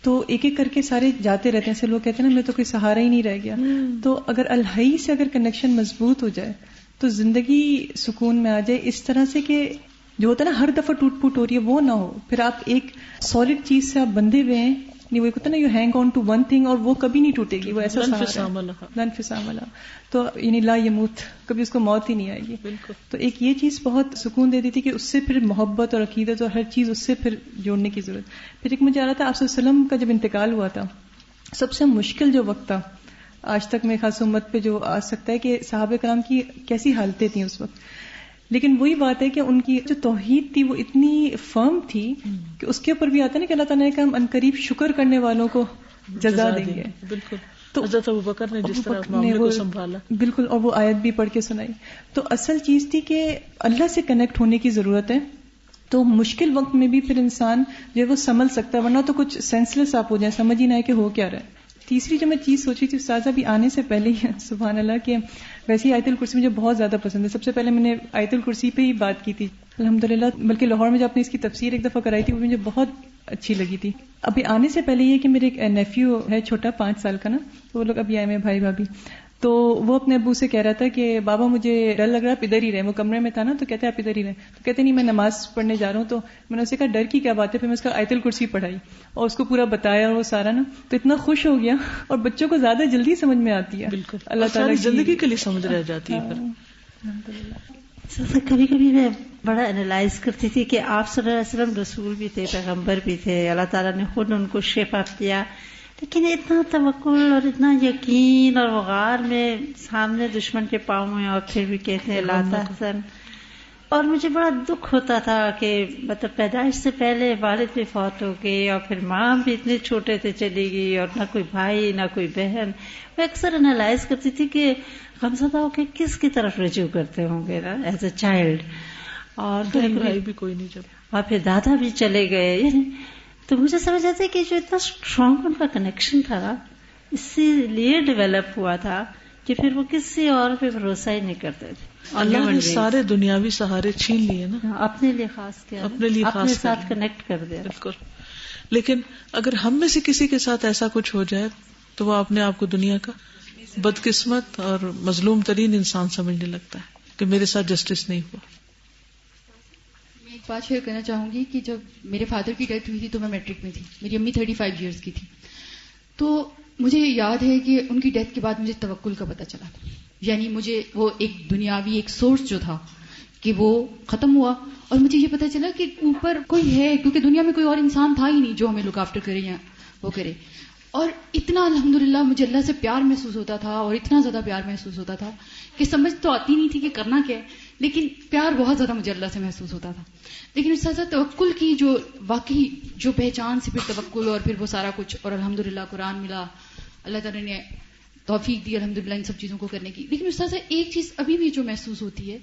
Speaker 15: تو ایک ایک کر کے سارے جاتے رہتے ہیں. ایسے لوگ کہتے ہیں نا میں تو کوئی سہارا ہی نہیں رہ گیا. تو اگر الحی سے اگر کنیکشن مضبوط ہو جائے تو زندگی سکون میں آ جائے اس طرح سے کہ جو ہوتا ہے نا ہر دفعہ ٹوٹ پھوٹ ہو رہی ہے وہ نہ ہو. پھر آپ ایک سالڈ چیز سے آپ بندھے ہوئے ہیں, نہیں وہ ہوتا ہے نا you hang on to one thing اور وہ کبھی نہیں ٹوٹے گی, وہ ایسا لن فسام لہا, تو یعنی لا یموت, کبھی اس کو موت ہی نہیں آئے گی. بالکل. تو ایک یہ چیز بہت سکون دیتی تھی کہ اس سے پھر محبت اور عقیدت اور ہر چیز اس سے پھر جوڑنے کی ضرورت. پھر ایک مجھے آ رہا تھا آپ صلی اللہ علیہ وسلم کا جب انتقال ہوا تھا, سب سے مشکل جو وقت تھا آج تک میں خاص امت پہ جو آ سکتا ہے کہ صحابہ کرام کی کیسی حالتیں تھیں اس وقت, لیکن وہی بات ہے کہ ان کی جو توحید تھی وہ اتنی فرم تھی کہ اس کے اوپر بھی آتا ہے نا کہ اللہ تعالیٰ نے کہا ہم عنقریب شکر کرنے والوں کو جزا دیں گے.
Speaker 1: بالکل. تو حضرت ابوبکر نے جس طرح معاملے کو سنبھالا,
Speaker 15: بالکل, اور وہ آیت بھی پڑھ کے سنائی. تو اصل چیز تھی کہ اللہ سے کنیکٹ ہونے کی ضرورت ہے, تو مشکل وقت میں بھی پھر انسان جو ہے وہ سنبھل سکتا ہے, ورنہ تو کچھ سینسلیس آپ ہو جائیں, سمجھ ہی نہ آئے کہ ہو کیا رہا ہے. تیسری جو میں چیز سوچی تھی استاذہ بھی آنے سے پہلے ہی, سبحان اللہ, کہ ویسے ہی آیت الکرسی مجھے بہت زیادہ پسند ہے. سب سے پہلے میں نے آیت الکرسی پہ ہی بات کی تھی الحمدللہ, بلکہ لاہور میں جو آپ نے اس کی تفسیر ایک دفعہ کرائی تھی وہ مجھے بہت اچھی لگی تھی. ابھی آنے سے پہلے یہ کہ میرے ایک نیفیو ہے چھوٹا 5 سال کا نا, تو وہ لوگ ابھی آئے میں بھائی بھابھی, تو وہ اپنے ابو سے کہہ رہا تھا کہ بابا مجھے ڈر لگ رہا ہے, آپ ادھر ہی رہے. وہ کمرے میں تھا نا, تو کہتے ہیں آپ ادھر ہی رہے. تو کہتے نہیں میں نماز پڑھنے جا رہا ہوں. تو میں نے اسے کہا ڈر کی کیا بات ہے, پھر میں اس کا آیت الکرسی پڑھائی اور اس کو پورا بتایا اور وہ سارا نا, تو اتنا خوش ہو گیا. اور بچوں کو زیادہ جلدی سمجھ میں آتی ہے.
Speaker 1: بالکل,
Speaker 15: اللہ تعالیٰ
Speaker 1: زندگی کے لیے سمجھ رہ جاتی ہے.
Speaker 16: کبھی کبھی میں بڑا انالائز کرتی تھی کہ آپ صلی اللہ علیہ وسلم رسول بھی تھے, پیغمبر بھی تھے, اللہ تعالیٰ نے خود ان کو شفا کیا, لیکن اتنا توکل اور اتنا یقین, اور وغار میں سامنے دشمن کے پاؤں میں, اور پھر بھی کہتے ہیں لا تحزن. اور مجھے بڑا دکھ ہوتا تھا کہ مطلب پیدائش سے پہلے والد بھی فوت ہو گئے, اور پھر ماں بھی اتنے چھوٹے تھے چلی گئی, اور نہ کوئی بھائی نہ کوئی بہن. میں اکثر انالائز کرتی تھی کہ غمزدہ ہو کے کس کی طرف رجوع کرتے ہوں گے نا ایز اے چائلڈ, اور
Speaker 1: بھائی بھی کوئی نہیں جب,
Speaker 16: اور پھر دادا بھی چلے گئے. تو مجھے سمجھ آتا ہے کہ جو اتنا اسٹرانگ ان کا کنیکشن تھا نا, اسی لیے ڈیولپ ہوا تھا کہ پھر وہ کسی اور پہ بھروسہ ہی نہیں کرتے تھے.
Speaker 1: اللہ نے سارے دنیاوی سہارے چھین لیے نا,
Speaker 16: اپنے لیے خاص کیا,
Speaker 1: اپنے لیے
Speaker 16: اپنے ساتھ کنیکٹ کر دیا.
Speaker 1: بالکل. لیکن اگر ہم میں سے کسی کے ساتھ ایسا کچھ ہو جائے تو وہ اپنے آپ کو دنیا کا بدقسمت اور مظلوم ترین انسان سمجھنے لگتا ہے کہ میرے ساتھ جسٹس نہیں ہوا.
Speaker 7: میں ایک بات شیئر کرنا چاہوں گی کہ جب میرے فادر کی ڈیتھ ہوئی تھی تو میں میٹرک میں تھی, میری امی 35 ایئرس کی تھی. تو مجھے یاد ہے کہ ان کی ڈیتھ کے بعد مجھے توکل کا پتہ چلا, یعنی مجھے وہ ایک دنیاوی ایک سورس جو تھا کہ وہ ختم ہوا, اور مجھے یہ پتہ چلا کہ اوپر کوئی ہے, کیونکہ دنیا میں کوئی اور انسان تھا ہی نہیں جو ہمیں لک آفٹر کرے یا وہ کرے. اور اتنا الحمدللہ مجھے اللہ سے پیار محسوس ہوتا تھا, اور اتنا زیادہ پیار محسوس ہوتا تھا کہ سمجھ تو آتی نہیں تھی کہ کرنا کیا ہے, لیکن پیار بہت زیادہ مجھے اللہ سے محسوس ہوتا تھا. لیکن اس ساتھ توکل کی جو واقعی جو پہچان سے پھر توکل اور پھر وہ سارا کچھ, اور الحمدللہ قرآن ملا, اللہ تعالیٰ نے توفیق دی الحمدللہ ان سب چیزوں کو کرنے کی. لیکن اس طرح سے ایک چیز ابھی بھی جو محسوس ہوتی ہے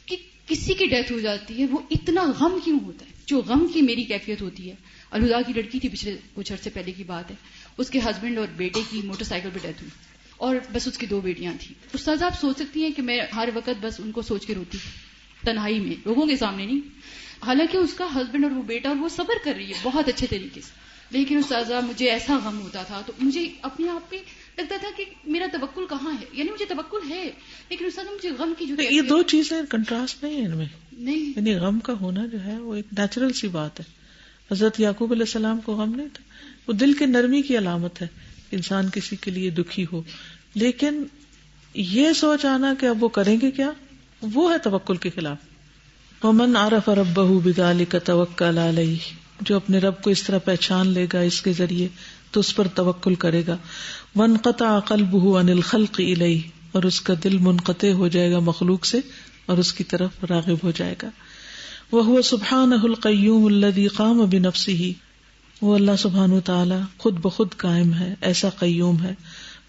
Speaker 7: کہ کسی کی ڈیتھ ہو جاتی ہے, وہ اتنا غم کیوں ہوتا ہے. جو غم کی میری کیفیت ہوتی ہے, الہدا کی لڑکی تھی, پچھلے کچھ عرصے پہلے کی بات ہے, اس کے ہسبینڈ اور بیٹے کی موٹر سائیکل پہ ڈیتھ ہوئی, اور بس اس کی 2 بیٹیاں تھیں. استاذ آپ سوچ سکتی ہیں کہ میں ہر وقت بس ان کو سوچ کے روتی, تنہائی میں, لوگوں کے سامنے نہیں. حالانکہ اس کا ہسبینڈ اور وہ بیٹا, اور وہ صبر کر رہی ہے بہت اچھے طریقے سے, لیکن استاذہ مجھے ایسا غم ہوتا تھا, تو مجھے اپنے آپ پہ لگتا تھا کہ میرا توکل کہاں ہے. یعنی مجھے توکل ہے, لیکن استاذہ مجھے غم کی جو
Speaker 1: یہ 2 چیزیں کنٹراسٹ نہیں ہے ان میں
Speaker 7: نہیں,
Speaker 1: یعنی غم کا ہونا جو ہے وہ ایک نیچرل سی بات ہے. حضرت یعقوب علیہ السلام کو غم نہیں تھا, وہ دل کے نرمی کی علامت ہے انسان کسی کے لیے دکھی ہو, لیکن یہ سوچ آنا کہ اب وہ کریں گے کیا, وہ ہے توکل کے خلاف. ومن عرف ربہ بذلک توکل علیہ, جو اپنے رب کو اس طرح پہچان لے گا اس کے ذریعے تو اس پر توکل کرے گا. وانقطع قلبہ عن الخلق الیہ, اور اس کا دل منقطع ہو جائے گا مخلوق سے اور اس کی طرف راغب ہو جائے گا. وہو سبحانہ القیوم الذی قام بنفسہ, وہ اللہ سبحانہ وتعالی خود بخود قائم ہے, ایسا قیوم ہے.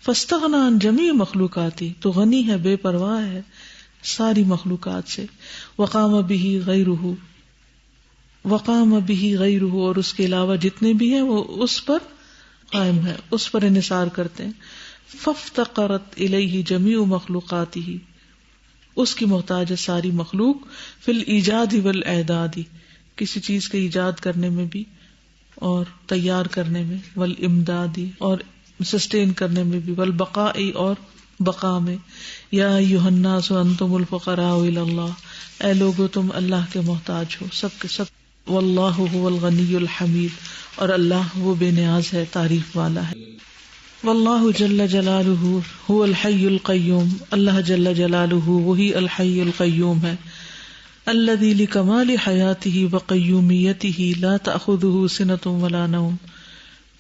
Speaker 1: فاستغنی عن جمیع مخلوقاتی, تو غنی ہے, بے پرواہ ہے ساری مخلوقات سے. وقام بہ غیرہ, وقام بہ غیرہ, اور اس کے علاوہ جتنے بھی ہیں وہ اس پر قائم ہے, اس پر انحصار کرتے ہیں. فافتقرت الیہ جمیع مخلوقاتہ, اس کی محتاج ہے ساری مخلوق. فی الایجاد والاعداد, کسی چیز کے ایجاد کرنے میں بھی اور تیار کرنے میں, والامداد, اور سسٹین کرنے میں بھی, والبقاء, اور بقا میں، یا ایھا الناس انتم الفقراء الی اللہ، اے لوگو تم اللہ کے محتاج ہو سب کے سب، واللہ هو الغنی الحمید، اور اللہ وہ بے نیاز ہے، تعریف والا ہے، واللہ جل جلالہ هو الحی القیوم، اللہ جل جلالہ وہی الحی القیوم ہے، الذی لکمال حیاتہ وقیومیتہ لا تأخذہ سنۃ ولا نوم،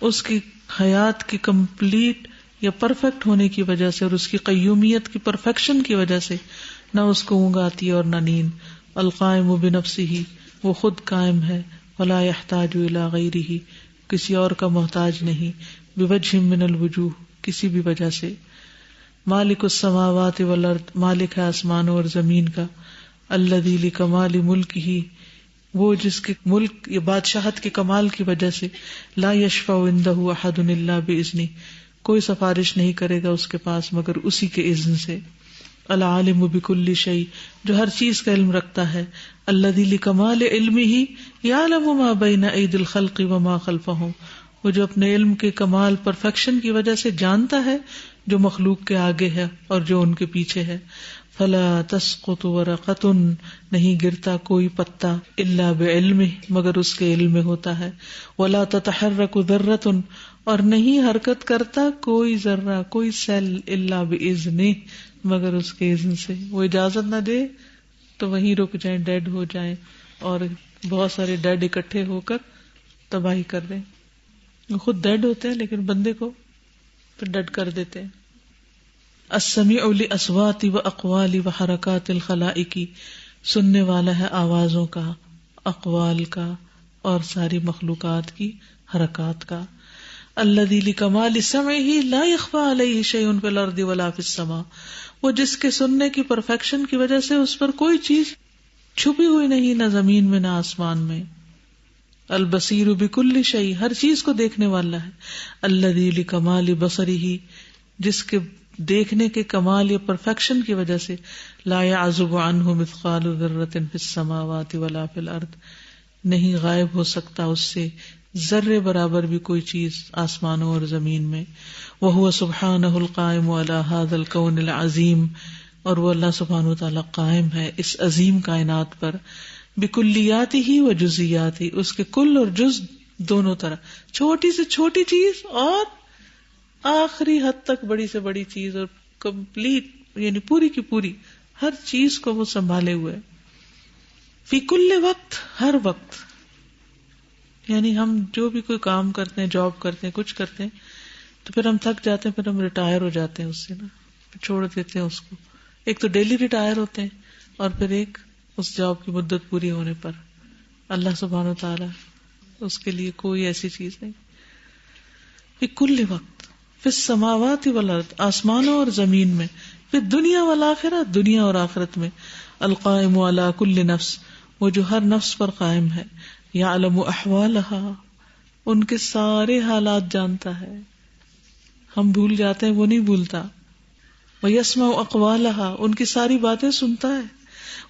Speaker 1: اس کی حیات کی کمپلیٹ یا پرفیکٹ ہونے کی وجہ سے اور اس کی قیومیت کی پرفیکشن کی وجہ سے نہ اس کو اونگ آتی ہے اور نہ نیند، القائم بنفسہ، وہ خود قائم ہے، ولا یحتاج الی غیرہ، کسی اور کا محتاج نہیں، بوجہ من الوجوہ، کسی بھی وجہ سے، مالک السماوات والارض، مالک ہے آسمانوں اور زمین کا، الذی لکمال ملکہ، وہ جس کے ملک یا بادشاہت کے کمال کی وجہ سے، لا یشفع عندہ احد الا باذنہ، کوئی سفارش نہیں کرے گا اس کے پاس مگر اسی کے اذن سے، العالم بکل شیء، جو ہر چیز کا علم رکھتا ہے، الذی لکمال علمہ یعلم ما بین ایدی الخلق وما خلفہم، وہ جو اپنے علم کے کمال پرفیکشن کی وجہ سے جانتا ہے جو مخلوق کے آگے ہے اور جو ان کے پیچھے ہے، فلا تسقط ورقۃ، نہیں گرتا کوئی پتا، الا بعلمہ، مگر اس کے علم میں ہوتا ہے، ولا تتحرک ذرۃ، اور نہیں حرکت کرتا کوئی ذرہ کوئی سیل، الا باذنہ، مگر اس کے اذن سے، وہ اجازت نہ دے تو وہیں رک جائیں، ڈیڈ ہو جائیں، اور بہت سارے ڈیڈ اکٹھے ہو کر تباہی کر دیں، خود ڈیڈ ہوتے ہیں لیکن بندے کو پھر ڈیڈ کر دیتے ہیں۔ السمیع لاصوات واقوال وحرکات الخلائق، سننے والا ہے آوازوں کا، اقوال کا اور ساری مخلوقات کی حرکات کا، الذی لکمال سمعہ لا یخفی علیہ شیء فی الارض ولا فی السماء، وہ جس کے سننے کی پرفیکشن کی وجہ سے اس پر کوئی چیز چھپی ہوئی نہیں، نہ زمین میں نہ آسمان میں، البصیر بکل شیء، ہر چیز کو دیکھنے والا ہے، الذی لکمال بصرہ، جس کے دیکھنے کے کمال یا پرفیکشن کی وجہ سے، لا یعزب عنہ مثقال ذرۃ فی السماوات ولا فی الارض، نہیں غائب ہو سکتا اس سے ذرے برابر بھی کوئی چیز آسمانوں اور زمین میں، وہو سبحانہ القائم علی ھذا الکون العظیم، اور وہ اللہ سبحانہ وتعالی قائم ہے اس عظیم کائنات پر، بکلیاتہ و جزیاتہ، اس کے کل اور جز دونوں طرح، چھوٹی سے چھوٹی چیز اور آخری حد تک بڑی سے بڑی چیز، اور کمپلیٹ یعنی پوری کی پوری ہر چیز کو وہ سنبھالے ہوئے، فی کل وقت، ہر وقت، یعنی ہم جو بھی کوئی کام کرتے ہیں، جاب کرتے ہیں، کچھ کرتے ہیں تو پھر ہم تھک جاتے ہیں، پھر ہم ریٹائر ہو جاتے ہیں اس سے نا، چھوڑ دیتے ہیں اس کو، ایک تو ڈیلی ریٹائر ہوتے ہیں اور پھر ایک اس جاب کی مدت پوری ہونے پر، اللہ سبحانہ و تعالی اس کے لیے کوئی ایسی چیز نہیں، فی کل وقت، فی السماوات والارض، آسمانوں اور زمین میں، فی الدنیا والآخرہ، دنیا اور آخرت میں، القائم علی کل نفس، وہ جو ہر نفس پر قائم ہے، یعلم احوالہا، ان کے سارے حالات جانتا ہے، ہم بھول جاتے ہیں وہ نہیں بھولتا، ویسمع اقوالہا، ان کی ساری باتیں سنتا ہے،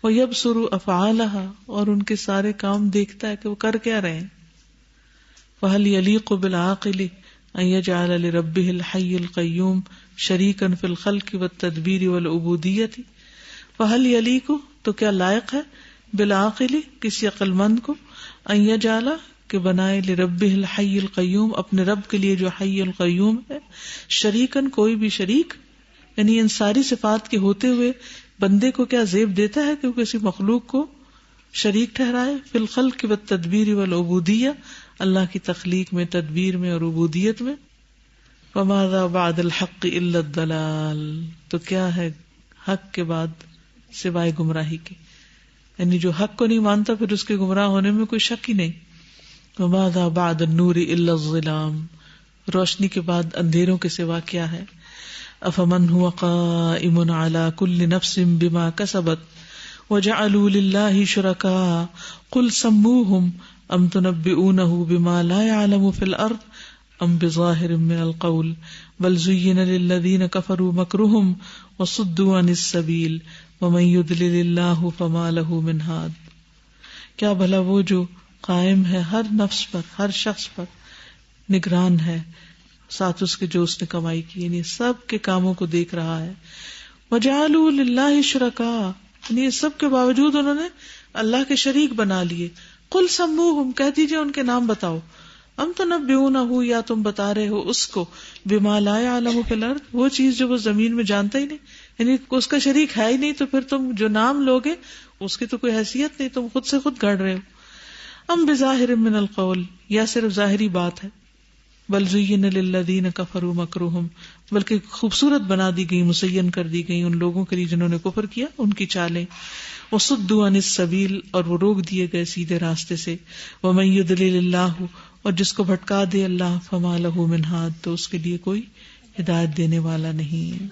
Speaker 1: ویبصر افعالہا، اور ان کے سارے کام دیکھتا ہے کہ وہ کر کیا رہے ہیں، فہل یلیق بالعاقل ان یجعل لربہ الحی القیوم شریکا فی الخلق والتدبیر والعبودیت، فہل یلیق، تو کیا لائق ہے، بالعاقل، کسی عقل مند کو، ان یجعل، کہ بنائے، لربہ الحی القیوم، اپنے رب کے لیے جو حی القیوم ہے، شریکن، کوئی بھی شریک، یعنی ان ساری صفات کے ہوتے ہوئے بندے کو کیا زیب دیتا ہے کہ وہ کسی مخلوق کو شریک ٹھہرائے، فی الخلق والتدبیر والعبودیہ، اللہ کی تخلیق میں، تدبیر میں اور عبودیت میں، فماذا بعد الحق الا الضلال، تو کیا ہے حق کے بعد سوائے گمراہی کے، یعنی جو حق کو نہیں مانتا پھر اس کے گمراہ ہونے میں کوئی شک ہی نہیں، وماذا بعد النور الا الظلام، روشنی کے بعد اندھیروں کے سوا کیا ہے، افمن هو قائم على كل نفس بما كسبت وجعلوا لله شركاء قل سموهم ام تنبئونه بما لا يعلم في الارض ام بظاهر من القول بل زين للذين كفروا مكرهم وصدوا عن السبيل ومن يضلل الله فما له من هاد، کیا بھلا وہ جو قائم ہے ہر نفس پر، ہر شخص پر، نگران ہے، ساتھ اس کے جو اس نے کمائی کی، یعنی سب کے کاموں کو دیکھ رہا ہے. وَجَعَلُوا لِلَّهِ شُرَكَاءَ، یعنی سب کے باوجود انہوں نے اللہ کے شریک بنا لیے. قُلْ سَمُّوهُمْ، کہہ دیجئے ان کے نام بتاؤ. ام تنبئونہ، یا تم بتا رہے ہو اس کو بما لا يعلم فی الارض، وہ چیز جو وہ زمین میں جانتا ہی نہیں، یعنی اس کا شریک ہے ہی نہیں، تو پھر تم جو نام لوگے اس کی تو کوئی حیثیت نہیں، تم خود سے خود گھڑ رہے ہو. ام بظاہر من القول، یا صرف ظاہری بات ہے. بل زین للذین کفروا مکرہم، بلکہ خوبصورت بنا دی گئی، مسین کر دی گئی ان لوگوں کے لیے جنہوں نے کفر کیا، ان کی چالیں. وصدوا عن السبیل، اور وہ روک دیے گئے سیدھے راستے سے. ومن یضلل اللہ، اور جس کو بھٹکا دے اللہ، فما لہ من ہاد، تو اس کے لیے کوئی ہدایت دینے والا نہیں.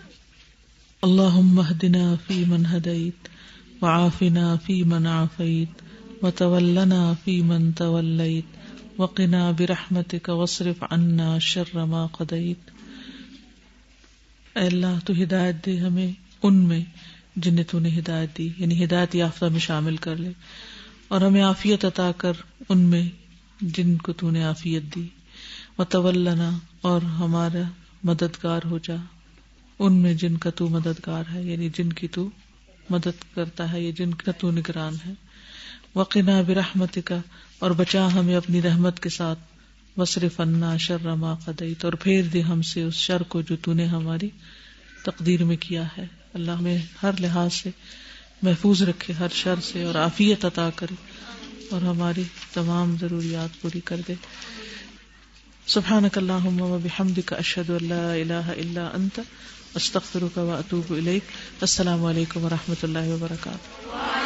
Speaker 1: اللہم اہدنا فیمن ہدیت، وعافنا فیمن عافیت، وتولنا فیمن تولیت، وقنا برحمتک واصرف عنا شر ما قضیت. اے اللہ تو ہدایت دے ہمیں ان میں جنہیں تو نے ہدایت دی، یعنی ہدایت یافتہ میں شامل کر لے، اور ہمیں عافیت عطا کر ان میں جن کو تو نے عافیت دی. وتولنا، اور ہمارا مددگار ہو جا ان میں جن کا تو مددگار ہے، یعنی جن کی تو مدد کرتا ہے یا جن کا تو نگران ہے. وقنا برحمتک، اور بچا ہمیں اپنی رحمت کے ساتھ. واصرف عنا شر ما قضیت، اور پھیر دے ہم سے اس شر کو جو تو نے ہماری تقدیر میں کیا ہے. اللہ ہمیں ہر لحاظ سے محفوظ رکھے، ہر شر سے، اور عافیت عطا کرے، اور ہماری تمام ضروریات پوری کر دے. سبحانک اللہم وبحمدک، اشہد ان لا الہ الا انت، استغفرک واتوب الیک. السلام علیکم ورحمۃ اللہ وبرکاتہ.